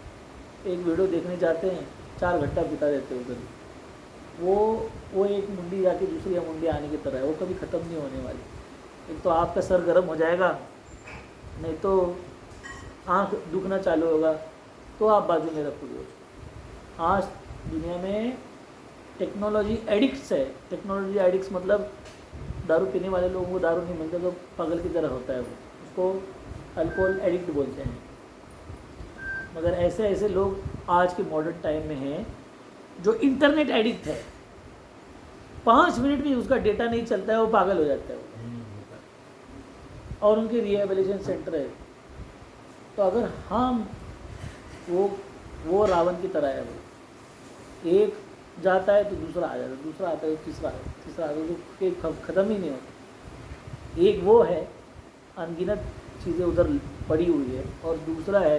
एक वीडियो देखने जाते हैं, 4 घंटा बिता देते हैं उधर, वो एक मुंडी जाके दूसरी मुंडी आने की तरह है, वो कभी ख़त्म नहीं होने वाली। एक तो आपका सर गर्म हो जाएगा, नहीं तो आँख दुखना चालू होगा, तो आप बाजू में रखोगे उसको। आज दुनिया में टेक्नोलॉजी एडिक्ट्स है। टेक्नोलॉजी एडिक्ट्स मतलब दारू पीने वाले लोगों को दारू नहीं मिलता तो पागल की तरह होता है वो, उसको अल्कोहल एडिक्ट बोलते हैं। मगर ऐसे ऐसे लोग आज के मॉडर्न टाइम में हैं जो इंटरनेट एडिक्ट है, 5 मिनट भी उसका डेटा नहीं चलता है वो पागल हो जाता है वो। और उनके रिहेबिलिटेशन सेंटर है। तो अगर हम वो रावण की तरह है, वो एक जाता है तो दूसरा आ जाता है, दूसरा आता है तो तीसरा आता है, तो ख़त्म ही नहीं होता। एक वो है अनगिनत चीज़ें उधर पड़ी हुई है, और दूसरा है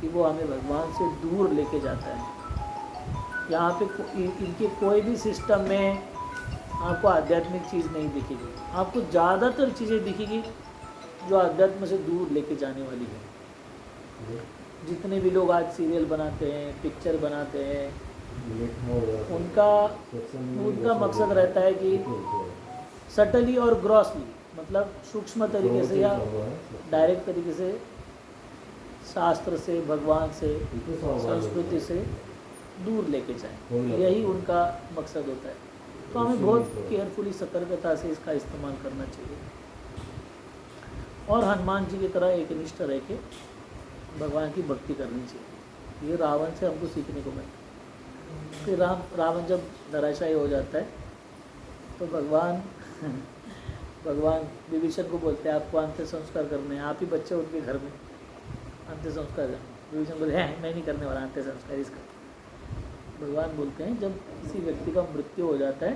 कि वो हमें भगवान से दूर लेके जाता है। यहाँ पे इनके कोई भी सिस्टम में आपको आध्यात्मिक चीज़ नहीं दिखेगी, आपको ज़्यादातर चीज़ें दिखेगी जो आध्यात्म से दूर लेके जाने वाली है। जितने भी लोग आज सीरियल बनाते हैं, पिक्चर बनाते हैं, उनका मकसद रहता है कि सटली और ग्रॉसली, मतलब सूक्ष्म तरीके से या डायरेक्ट तरीके से शास्त्र से, भगवान से, संस्कृति से दूर लेके जाएं। यही उनका मकसद होता है। तो हमें बहुत केयरफुली, सतर्कता से इसका इस्तेमाल करना चाहिए, और हनुमान जी की तरह एकनिष्ठ रह के भगवान की भक्ति करनी चाहिए। ये रावण से हमको सीखने को मिलता है। फिर रावण जब धराशायी हो जाता है तो भगवान विभीषण को बोलते हैं आपको अंत्य संस्कार करने हैं, आप ही बच्चे उनके घर में अंत्य संस्कार करने। विभीषण बोलते हैं मैं नहीं करने वाला अंत्य संस्कार इसका। भगवान बोलते हैं जब किसी व्यक्ति का मृत्यु हो जाता है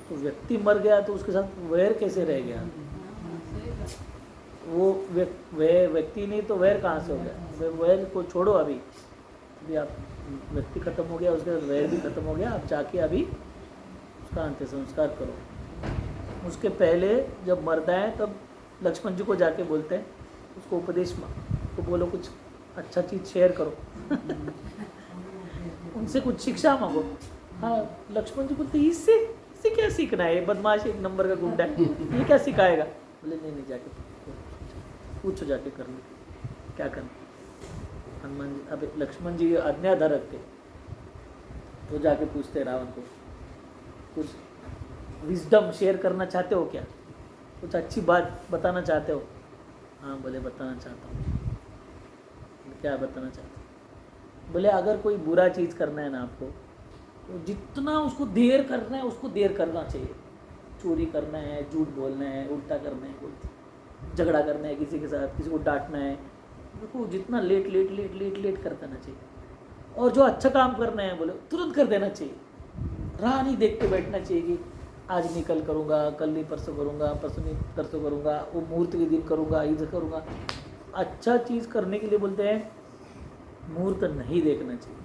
तो व्यक्ति मर गया तो उसके साथ वैर कैसे रह गया? वो व्यक्ति नहीं तो वैर कहाँ से हो गया? वैर को छोड़ो, अभी आप व्यक्ति खत्म हो गया, उसका वैर भी खत्म हो गया, आप जाके अभी उसका अंत्य संस्कार करो। उसके पहले जब मरता है तब लक्ष्मण जी को जाके बोलते हैं, उसको उपदेश तो बोलो कुछ अच्छा चीज़ शेयर करो उनसे कुछ शिक्षा मांगो। हाँ, लक्ष्मण जी बोलते इससे क्या सीखना है, बदमाश एक नंबर का गुंडा है, ये क्या सिखाएगा? बोले नहीं जाके पूछो, जाके कर लो क्या करना। हनुमान जी, अब लक्ष्मण जी आज्ञाधारक थे, तो जाके पूछते रावण को कुछ विजडम शेयर करना चाहते हो क्या, कुछ अच्छी बात बताना चाहते हो? हाँ बोले बताना चाहता हूँ। क्या बताना चाहते हो? बोले अगर कोई बुरा चीज़ करना है ना आपको, तो जितना उसको देर करना है उसको देर करना चाहिए। चोरी करना है, झूठ बोलना है, उल्टा करना है, झगड़ा करना है किसी के साथ, किसी को डांटना है, देखो जितना लेट कर देना चाहिए। और जो अच्छा काम करना है बोले तुरंत कर देना चाहिए, राह नहीं देखते बैठना चाहिए कि आज नहीं कल करूँगा, कल नहीं परसों करूँगा, परसों नहीं परसों करूँगा, वो मुहूर्त के दिन करूँगा, इधर करूँगा। अच्छा चीज़ करने के लिए बोलते हैं मुहूर्त नहीं देखना चाहिए,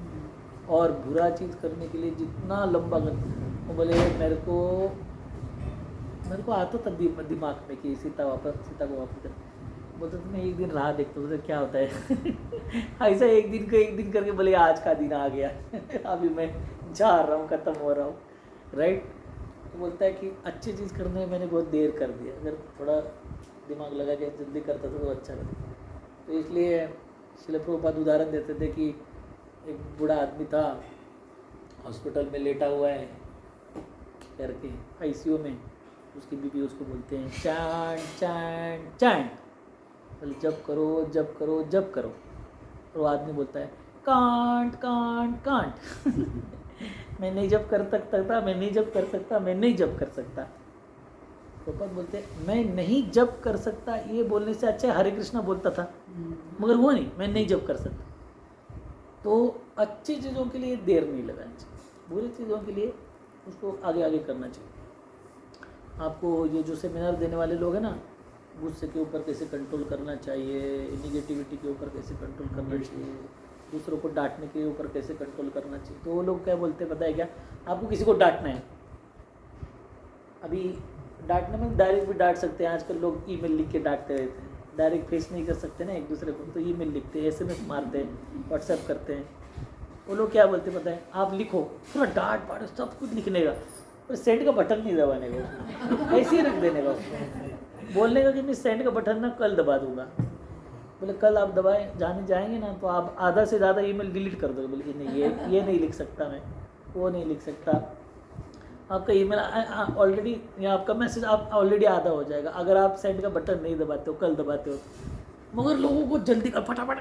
और बुरा चीज़ करने के लिए जितना लंबा कर, बोले मेरे को आता था दिमाग में कि सीता को वापस कर, बोलते तो मैं एक दिन राह देखता हूँ तो क्या होता है ऐसा एक दिन करके बोले आज का दिन आ गया अभी मैं जा रहा हूँ, ख़त्म हो रहा हूँ, राइट। तो बोलता है कि अच्छी चीज़ करने में मैंने बहुत देर कर दिया, अगर थोड़ा दिमाग लगा के जल्दी करता था तो अच्छा लगता। तो इसलिए श्रील प्रभुपाद उदाहरण देते थे कि एक बूढ़ा आदमी था, हॉस्पिटल में लेटा हुआ है करके आईसीयू में, उसकी बीबी उसको बोलते हैं चांट, बोले जब करो। और वो आदमी बोलता है कांट मैं नहीं जब कर सकता। प्रभुपाद बोलते हैं मैं नहीं जब कर सकता, ये बोलने से अच्छा हरे कृष्णा बोलता था, मगर वो नहीं, मैं नहीं जब कर सकता। तो अच्छी चीज़ों के लिए देर नहीं लगानी चाहिए, बुरी चीज़ों के लिए उसको आगे करना चाहिए। आपको ये जो सेमिनार देने वाले लोग हैं ना, गुस्से के ऊपर कैसे कंट्रोल करना चाहिए, निगेटिविटी के ऊपर कैसे कंट्रोल करना चाहिए, दूसरों को डांटने के ऊपर कैसे कंट्रोल करना चाहिए, तो वो लोग क्या बोलते हैं पता है क्या? आपको किसी को डांटना है, अभी डांटने में डायरेक्ट भी डांट सकते हैं, आजकल लोग ईमेल लिख के डांटते रहते हैं, डायरेक्ट फेस नहीं कर सकते ना एक दूसरे को, तो ईमेल लिखते हैं, एसएमएस मारते हैं, व्हाट्सएप करते हैं। वो लोग क्या बोलते हैं पता है? आप लिखो, पूरा डांट पाट सब कुछ लिखने का, पर सेंड का बटन नहीं दबाने का, ऐसे ही रख देने का उसको, बोलने का कि मैं सेंड का बटन ना कल दबा दूंगा। बोले कल आप जाएंगे ना तो आप आधा से ज़्यादा ईमेल डिलीट कर दोगे। बोले कि नहीं, ये नहीं लिख सकता, मैं वो नहीं लिख सकता। आपका ईमेल ऑलरेडी या आपका मैसेज आप ऑलरेडी आधा हो जाएगा अगर आप सेंड का बटन नहीं दबाते हो, कल दबाते हो तो। मगर लोगों को जल्दी का फटाफट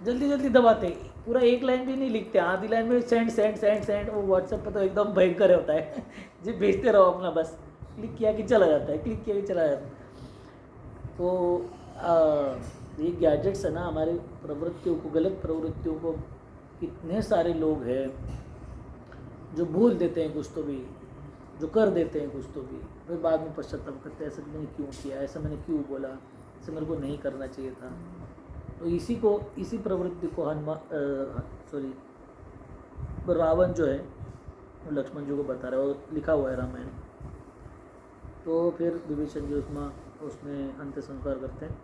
जल्दी जल्दी दबाते हैं, पूरा एक लाइन भी नहीं लिखते, आधी लाइन में सेंड सेंड सेंड सेंड। वो व्हाट्सएप पर तो एकदम भयंकर होता है जी, भेजते रहो अपना, बस क्लिक किया कि चला जाता है, क्लिक किया कि चला जाता है। तो ये गैजेट्स है ना, हमारे प्रवृत्तियों को, गलत प्रवृत्तियों को, कितने सारे लोग हैं जो भूल देते हैं कुछ तो भी, जो कर देते हैं कुछ तो भी, फिर बाद में पश्चाताप करते हैं, ऐसा मैंने क्यों किया, ऐसा मैंने क्यों बोला, ऐसा मेरे को नहीं करना चाहिए था। तो इसी प्रवृत्ति को रावण जो है वो लक्ष्मण जी को बता रहा है, वो लिखा हुआ है रामायण। तो फिर विभीषण जी उसमें अंत्य संस्कार करते हैं।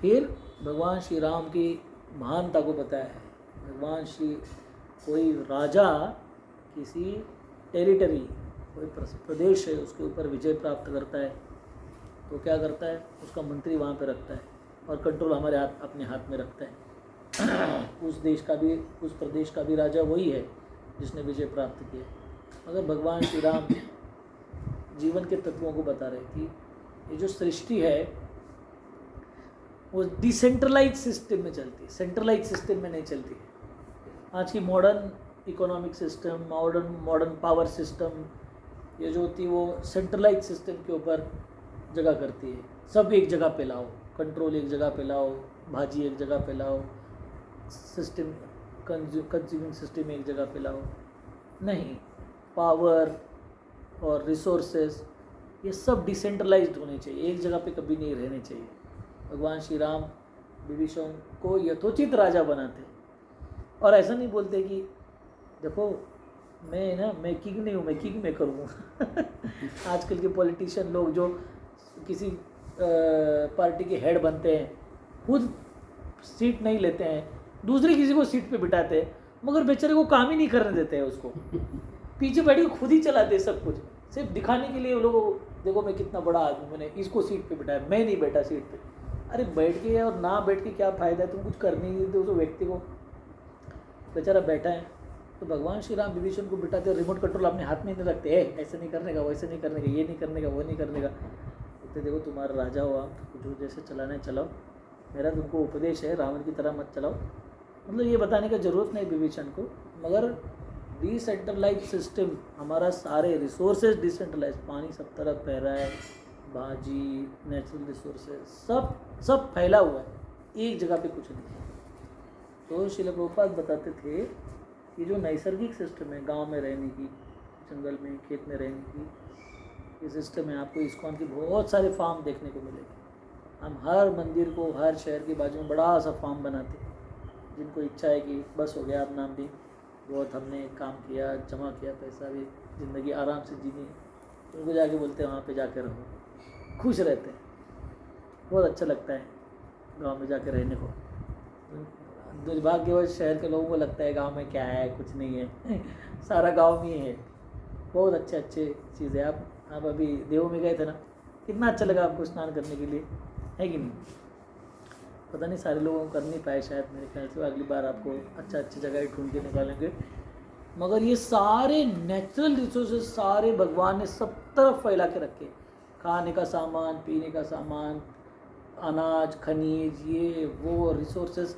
फिर भगवान श्री राम की महानता को बताया है। भगवान श्री, कोई राजा किसी टेरिटरी, कोई प्रदेश है, उसके ऊपर विजय प्राप्त करता है तो क्या करता है, उसका मंत्री वहाँ पे रखता है और कंट्रोल हमारे अपने हाथ में रखता है। उस देश का भी, उस प्रदेश का भी राजा वही है जिसने विजय प्राप्त किया। मगर भगवान श्री राम जीवन के तत्वों को बता रहे कि ये जो सृष्टि है वो डिसेंट्रलाइज सिस्टम में चलती है, सेंट्रलाइज सिस्टम में नहीं चलती है। आज की modern economic system, modern power system, ये जो होती है वो सेंट्रलाइज सिस्टम के ऊपर जगह करती है। सब एक जगह पे लाओ, कंट्रोल एक जगह पे लाओ, भाजी एक जगह पे लाओ, सिस्टम कंज्यूमिंग सिस्टम एक जगह पे लाओ। नहीं, पावर और रिसोर्सेज ये सब डिसेंट्रलाइज्ड होने चाहिए, एक जगह पे कभी नहीं रहने चाहिए। भगवान श्री राम विभीषण को यथोचित राजा बनाते और ऐसा नहीं बोलते कि देखो मैं किंग नहीं हूँ, मैं किंग मेकर हूँ। आजकल के पॉलिटिशियन लोग जो किसी पार्टी के हेड बनते हैं, खुद सीट नहीं लेते हैं, दूसरे किसी को सीट पे बिठाते हैं, मगर बेचारे को काम ही नहीं करने देते हैं उसको। पीछे बैठ के खुद ही चलाते सब कुछ, सिर्फ दिखाने के लिए। वो लोग देखो मैं कितना बड़ा आदमी, मैंने इसको सीट पे बिठाया, मैं नहीं बैठा सीट पे। अरे बैठ के और ना बैठ के क्या फ़ायदा है, तुम कुछ कर नहीं देते उस व्यक्ति को, बेचारा बैठा है। तो भगवान श्री राम विभीषण को बिठाते, रिमोट कंट्रोल अपने हाथ में नहीं रखते, ऐसे नहीं करने का, वैसे नहीं करने का, ये नहीं करने का, वो नहीं करने का। तो देखो तुम्हारा राजा हो आप, जो जैसे चलाना है चलाओ, मेरा तुमको उपदेश है, रावण की तरह मत चलाओ। मतलब ये बताने का ज़रूरत नहीं विभीषण को, मगर डिसेंट्रलाइज सिस्टम, हमारा सारे रिसोर्सेज डिसेंट्रलाइज, पानी सब तरफ बह रहा है, भाजी, नेचुरल रिसोर्सेज सब फैला हुआ है, एक जगह पे कुछ नहीं है। तो श्रील प्रभुपाद बताते थे कि जो नैसर्गिक सिस्टम है, गांव में रहने की, जंगल में, खेत में रहने की, ये सिस्टम है। आपको इस्कॉन के बहुत सारे फार्म देखने को मिलेंगे। हम हर मंदिर को, हर शहर के बाजू में बड़ा सा फार्म बनाते हैं। जिनको इच्छा है कि बस हो गया, अब नाम भी बहुत हमने काम किया, जमा किया पैसा, भी ज़िंदगी आराम से जीनी, उनको जाके बोलते हैं वहाँ पे जाके रहो, खुश रहते हैं। बहुत अच्छा लगता है गांव में जाके रहने को। दुर्भाग्यवश शहर के लोगों को लगता है गांव में क्या है, कुछ नहीं है, सारा गांव में ही है। बहुत अच्छे अच्छे चीज़ें। आप अभी देव में गए थे ना, कितना अच्छा लगा आपको स्नान करने के लिए, है कि नहीं? पता नहीं सारे लोगों को कर नहीं पाए शायद, मेरे ख्याल से अगली बार आपको अच्छी जगह ढूंढ के निकालेंगे। मगर ये सारे नेचुरल रिसोर्सेज सारे भगवान ने सब तरफ फैला के रखे। खाने का सामान, पीने का सामान, अनाज, खनिज, ये वो रिसोर्सेज,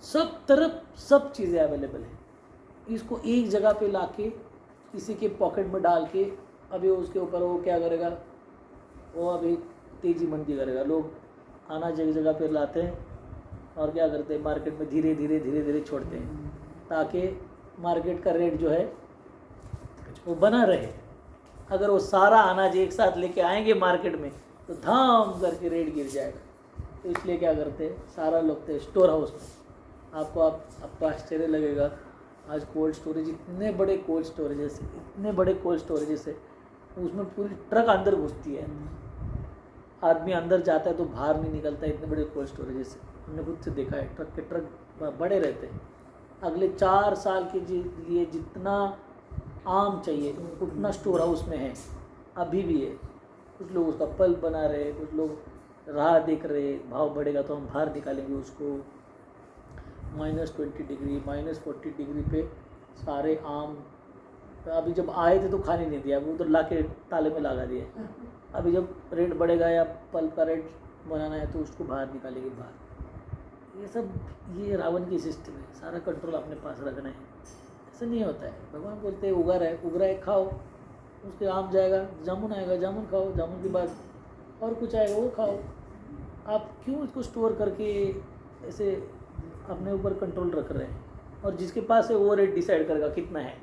सब तरफ सब चीज़ें अवेलेबल है। इसको एक जगह पे लाके किसी के पॉकेट में डाल के अभी उसके ऊपर वो क्या करेगा, वो अभी तेजी मंदी करेगा। लोग अनाज एक जगह पे लाते हैं और क्या करते हैं, मार्केट में धीरे धीरे छोड़ते हैं ताकि मार्केट का रेट जो है वो बना रहे। अगर वो सारा अनाज एक साथ लेके आएंगे मार्केट में तो धाम करके रेट गिर जाएगा। तो इसलिए क्या करते हैं, सारा लोग थे स्टोर हाउस में। आपको आश्चर्य लगेगा, आज कोल्ड स्टोरेज, इतने बड़े कोल्ड स्टोरेजेस है, उसमें पूरी ट्रक अंदर घुसती है, आदमी अंदर जाता है तो बाहर नहीं निकलता, इतने बड़े कोल्ड स्टोरेजेस है। हमने खुद से देखा है, ट्रक के ट्रक बड़े रहते हैं। अगले 4 साल के लिए जितना आम चाहिए उतना स्टोर हाउस में है, अभी भी है। कुछ लोग उसका पल्प बना रहे, कुछ लोग राह देख रहे, भाव बढ़ेगा तो हम बाहर निकालेंगे उसको। -20 डिग्री, -40 डिग्री पे सारे आम अभी जब आए थे तो खाने नहीं दिया, वो उधर ला के ताले में लगा दिए। अभी जब रेट बढ़ेगा या पल का रेट बनाना है तो उसको बाहर निकालेगी बाहर। ये सब ये रावण की सिस्टम है, सारा कंट्रोल अपने पास रखना है। ऐसा नहीं होता है। भगवान बोलते हैं उग रहा है खाओ, उसके आम जाएगा, जामुन आएगा, जामुन खाओ, जामुन के बाद और कुछ आएगा वो खाओ। आप क्यों इसको स्टोर करके ऐसे अपने ऊपर कंट्रोल रख रहे हैं? और जिसके पास है वो रेट डिसाइड करेगा कितना है,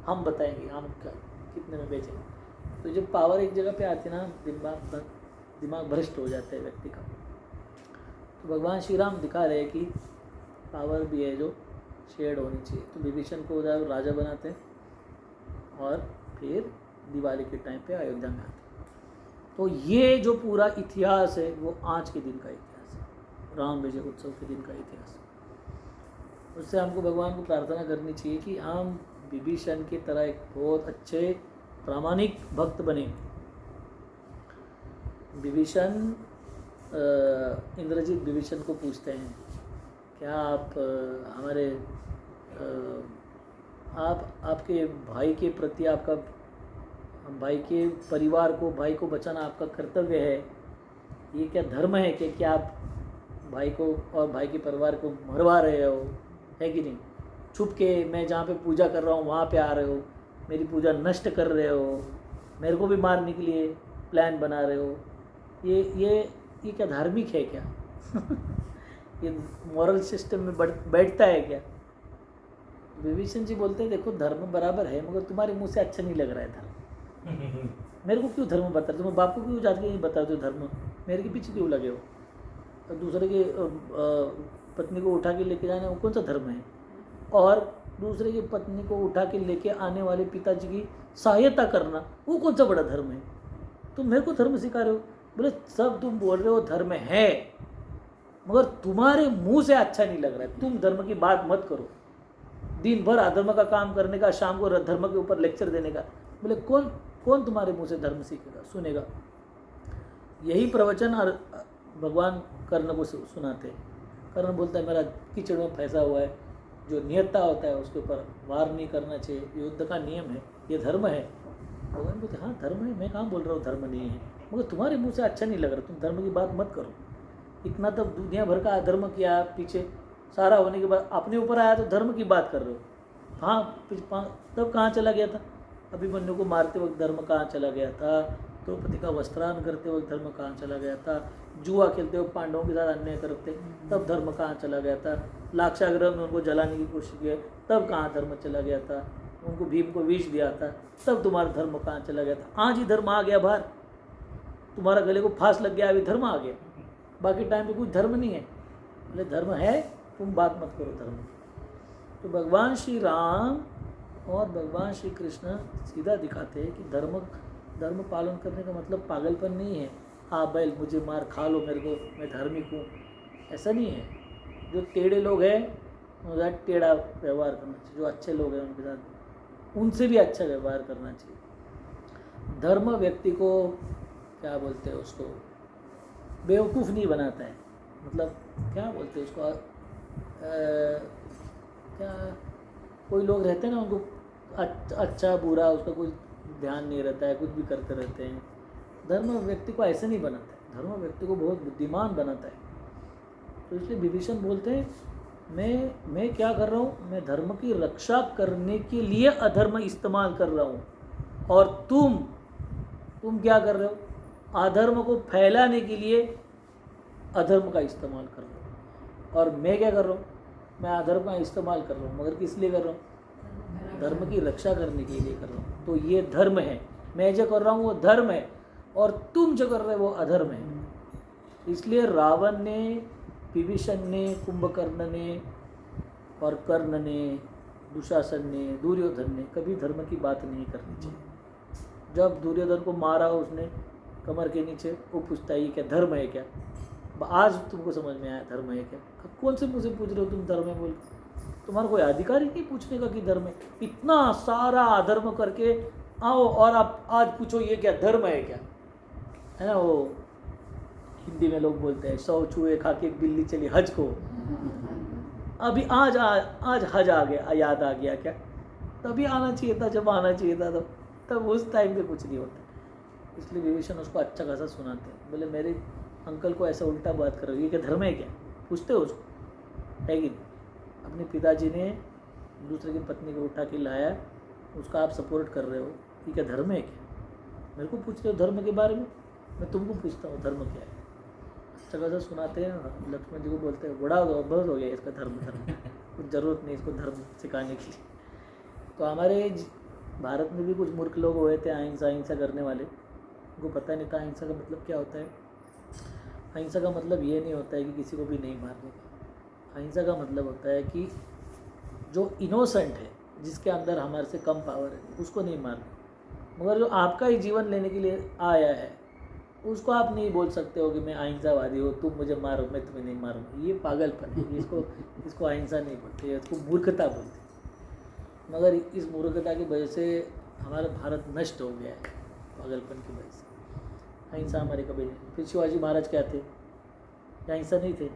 हम बताएंगे हम कितने में बेचेंगे। तो जब पावर एक जगह पे आती है ना, दिमाग भ्रष्ट हो जाता है व्यक्ति का। तो भगवान श्री राम दिखा रहे हैं कि पावर भी है जो शेयर्ड होनी चाहिए। तो विभीषण को उधर राजा बनाते हैं और फिर दिवाली के टाइम पे अयोध्या में आते हैं। तो ये जो पूरा इतिहास है वो आज के दिन का इतिहास है, राम विजय उत्सव के दिन का इतिहास है। उससे हमको भगवान को प्रार्थना करनी चाहिए कि हम विभीषण की तरह एक बहुत अच्छे प्रामाणिक भक्त बने। विभीषण इंद्रजीत विभीषण को पूछते हैं, क्या आप हमारे आपके भाई के प्रति आपका भाई के परिवार को, भाई को बचाना आपका कर्तव्य है, ये क्या धर्म है कि क्या आप भाई को और भाई के परिवार को मरवा रहे हो, है कि नहीं? छुप के मैं जहाँ पे पूजा कर रहा हूँ वहाँ पे आ रहे हो, मेरी पूजा नष्ट कर रहे हो, मेरे को भी मारने के लिए प्लान बना रहे हो। ये क्या धार्मिक है क्या? ये मॉरल सिस्टम में बैठता है क्या? विभीषण जी बोलते हैं देखो धर्म बराबर है, मगर तुम्हारे मुंह से अच्छा नहीं लग रहा है धर्म। मेरे को क्यों धर्म बता रहे, तुम बाप को क्यों जाके नहीं बताते हो धर्म, मेरे के पीछे क्यों लगे हो? और दूसरे के पत्नी को उठा के लेके जाना वो कौन सा धर्म है? और दूसरे की पत्नी को उठा के लेके आने वाले पिताजी की सहायता करना वो कौन सा बड़ा धर्म है? तुम मेरे को धर्म सिखा रहे हो? बोले सब तुम बोल रहे हो धर्म है, मगर तुम्हारे मुंह से अच्छा नहीं लग रहा है, तुम धर्म की बात मत करो। दिन भर अधर्म का काम करने का, शाम को धर्म के ऊपर लेक्चर देने का। बोले कौन तुम्हारे मुंह से धर्म सीखेगा, सुनेगा? यही प्रवचन और भगवान कर्ण को सुनाते हैं। कर्ण बोलता है मेरा कीचड़ में फंसा हुआ है, जो नियतता होता है उसके ऊपर वार नहीं करना चाहिए, युद्ध का नियम है, ये धर्म है। भगवान बोलते हाँ धर्म है, मैं कहाँ बोल रहा हूँ धर्म नहीं है, मगर तुम्हारे मुंह से अच्छा नहीं लग रहा, तुम धर्म की बात मत करो। इतना तब दुनिया भर का अधर्म किया, पीछे सारा होने के बाद अपने ऊपर आया तो धर्म की बात कर रहे हो। हाँ तब कहाँ चला गया था? अभिमन्यु को मारते वक्त धर्म कहाँ चला गया था? द्रौपदी का वस्त्रान करते वक्त धर्म कहाँ चला गया था? जुआ खेलते वक्त पांडवों के साथ अन्याय करते तब धर्म कहाँ चला गया था? लाक्षागृह में उनको जलाने की कोशिश की तब कहाँ धर्म चला गया था? उनको भीम को विष दिया था तब तुम्हारा धर्म कहाँ चला गया था? आज ही धर्म आ गया बाहर, तुम्हारा गले को फांस लग गया, अभी धर्म आ गया, बाकी टाइम पे कुछ धर्म नहीं है। बोले धर्म है, तुम बात मत करो धर्म की। तो भगवान श्री राम और भगवान श्री कृष्ण सीधा दिखाते हैं कि धर्म पालन करने का मतलब पागलपन नहीं है। हाँ बैल मुझे मार खा लो, मेरे को मैं धार्मिक हूँ, ऐसा नहीं है। जो टेढ़े लोग हैं उनके साथ टेढ़ा व्यवहार करना चाहिए, जो अच्छे लोग हैं उनके साथ उनसे भी अच्छा व्यवहार करना चाहिए। धर्म व्यक्ति को क्या बोलते हैं, उसको बेवकूफ़ नहीं बनाता है, मतलब क्या बोलते हैं उसको, क्या कोई लोग रहते हैं ना उनको अच्छा बुरा उसका कोई ध्यान नहीं रहता है, कुछ भी करते रहते हैं। धर्म व्यक्ति को ऐसे नहीं बनाता है, धर्म व्यक्ति को बहुत बुद्धिमान बनाता है। तो इसलिए विभीषण बोलते हैं मैं क्या कर रहा हूँ, मैं धर्म की रक्षा करने के लिए अधर्म इस्तेमाल कर रहा हूँ, और तुम क्या कर रहे हो, अधर्म को फैलाने के लिए अधर्म का इस्तेमाल कर रहे हो। और मैं क्या कर रहा हूँ, मैं अधर्म का इस्तेमाल कर रहा हूँ, मगर किस लिए कर रहा हूँ? धर्म की रक्षा करने के लिए कर रहा हूँ। तो ये धर्म है, मैं जो कर रहा हूँ वो धर्म है, और तुम जो कर रहे हो वो अधर्म है। इसलिए रावण ने, विभीषण ने, कुंभकर्ण ने और कर्ण ने, दुशासन ने, दुर्योधन ने कभी धर्म की बात नहीं करनी चाहिए। जब दुर्योधन को मारा उसने कमर के नीचे, वो पूछता है ये क्या धर्म है क्या? आज तुमको समझ में आया धर्म है क्या? अब कौन से मुँह से पूछ रहे हो तुम धर्म है बोल? तुम्हारा कोई अधिकार ही नहीं पूछने का कि धर्म है। इतना सारा अधर्म करके आओ और आप आज पूछो ये क्या धर्म है क्या? है ना, वो हिंदी में लोग बोलते हैं 100 चूहे खा के बिल्ली चली हज को। अभी आज हज आ गया, याद आ गया क्या? तभी आना चाहिए था जब आना चाहिए था, तब उस टाइम पे कुछ नहीं होता। इसलिए विभीषण उसको अच्छा खासा सुनाते हैं। बोले मेरे अंकल को ऐसा उल्टा बात कर रही है, ये क्या धर्म है क्या? पूछते हो उसको, है कि नहीं? अपने पिताजी ने दूसरे की पत्नी को उठा के लाया, उसका आप सपोर्ट कर रहे हो, ये क्या धर्म है क्या? मेरे को पूछ रहे हो धर्म के बारे में, मैं तुमको पूछता हूँ धर्म क्या है। अच्छा खासा सुनाते हैं। लक्ष्मण जी को बोलते हैं बड़ा बहुत हो गया इसका धर्म, कुछ ज़रूरत नहीं इसको धर्म सिखाने की। तो हमारे भारत में भी कुछ मूर्ख लोग हुए थे अहिंसा करने वाले, उनको पता नहीं था अहिंसा का मतलब क्या होता है। अहिंसा का मतलब ये नहीं होता है कि किसी को भी नहीं मारने का। अहिंसा का मतलब होता है कि जो इनोसेंट है, जिसके अंदर हमारे से कम पावर है, उसको नहीं मारना। मगर जो आपका ही जीवन लेने के लिए आया है, उसको आप नहीं बोल सकते हो कि मैं अहिंसावादी हूँ, तुम मुझे मारो मैं तुम्हें नहीं मारूँगा। ये पागलपन है, इसको अहिंसा नहीं बोलते, इसको मूर्खता बोलते। मगर इस मूर्खता की वजह से हमारा भारत नष्ट हो गया है, पागलपन की वजह से। अहिंसा हमारे कभी नहीं। फिर शिवाजी महाराज क्या थे? अहिंसा नहीं थे।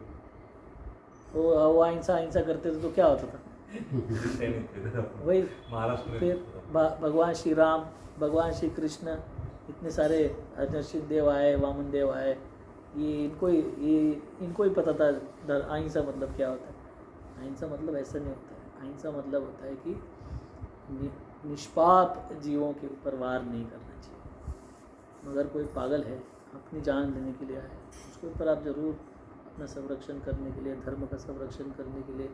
वो अहिंसा करते थे तो क्या होता था? वही महाराष्ट्र फिर भगवान श्री राम, भगवान श्री कृष्ण, इतने सारे नरसिंह देव आए, वामन देव आए, इनको ही पता था अहिंसा मतलब क्या होता है। अहिंसा मतलब ऐसा नहीं होता है। अहिंसा मतलब होता है कि निष्पाप जीवों के ऊपर वार नहीं करना चाहिए। मगर कोई पागल है, अपनी जान लेने के लिए आया है, उसके ऊपर आप ज़रूर अपना संरक्षण करने के लिए, धर्म का संरक्षण करने के लिए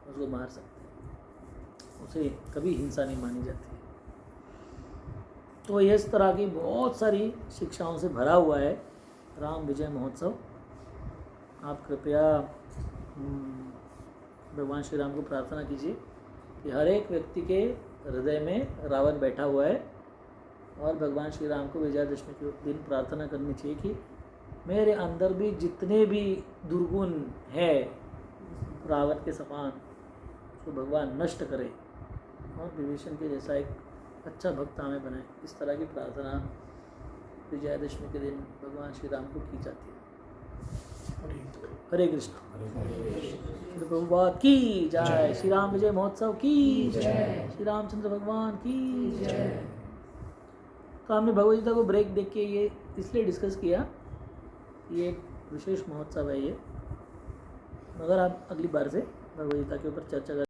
उसको मार सकते हैं। उसे कभी हिंसा नहीं मानी जाती। तो इस तरह की बहुत सारी शिक्षाओं से भरा हुआ है राम विजय महोत्सव। आप कृपया भगवान श्री राम को प्रार्थना कीजिए कि हर एक व्यक्ति के हृदय में रावण बैठा हुआ है, और भगवान श्री राम को विजयादशमी के दिन प्रार्थना करनी चाहिए कि मेरे अंदर भी जितने भी दुर्गुण है रावण के समान, उसको भगवान नष्ट करे और विभीषण के जैसा एक अच्छा भक्त हमें बनाए। इस तरह की प्रार्थना विजयादशमी के दिन भगवान श्री राम को की जाती है। हरे कृष्ण। प्रभुपाद की जय। श्री राम विजय महोत्सव की जय। श्री रामचंद्र भगवान की जय। तो हमने भगवद गीता को ब्रेक देख के ये इसलिए डिस्कस किया, ये एक विशेष महोत्सव है ये। मगर आप अगली बार से भगवद गीता के ऊपर चर्चा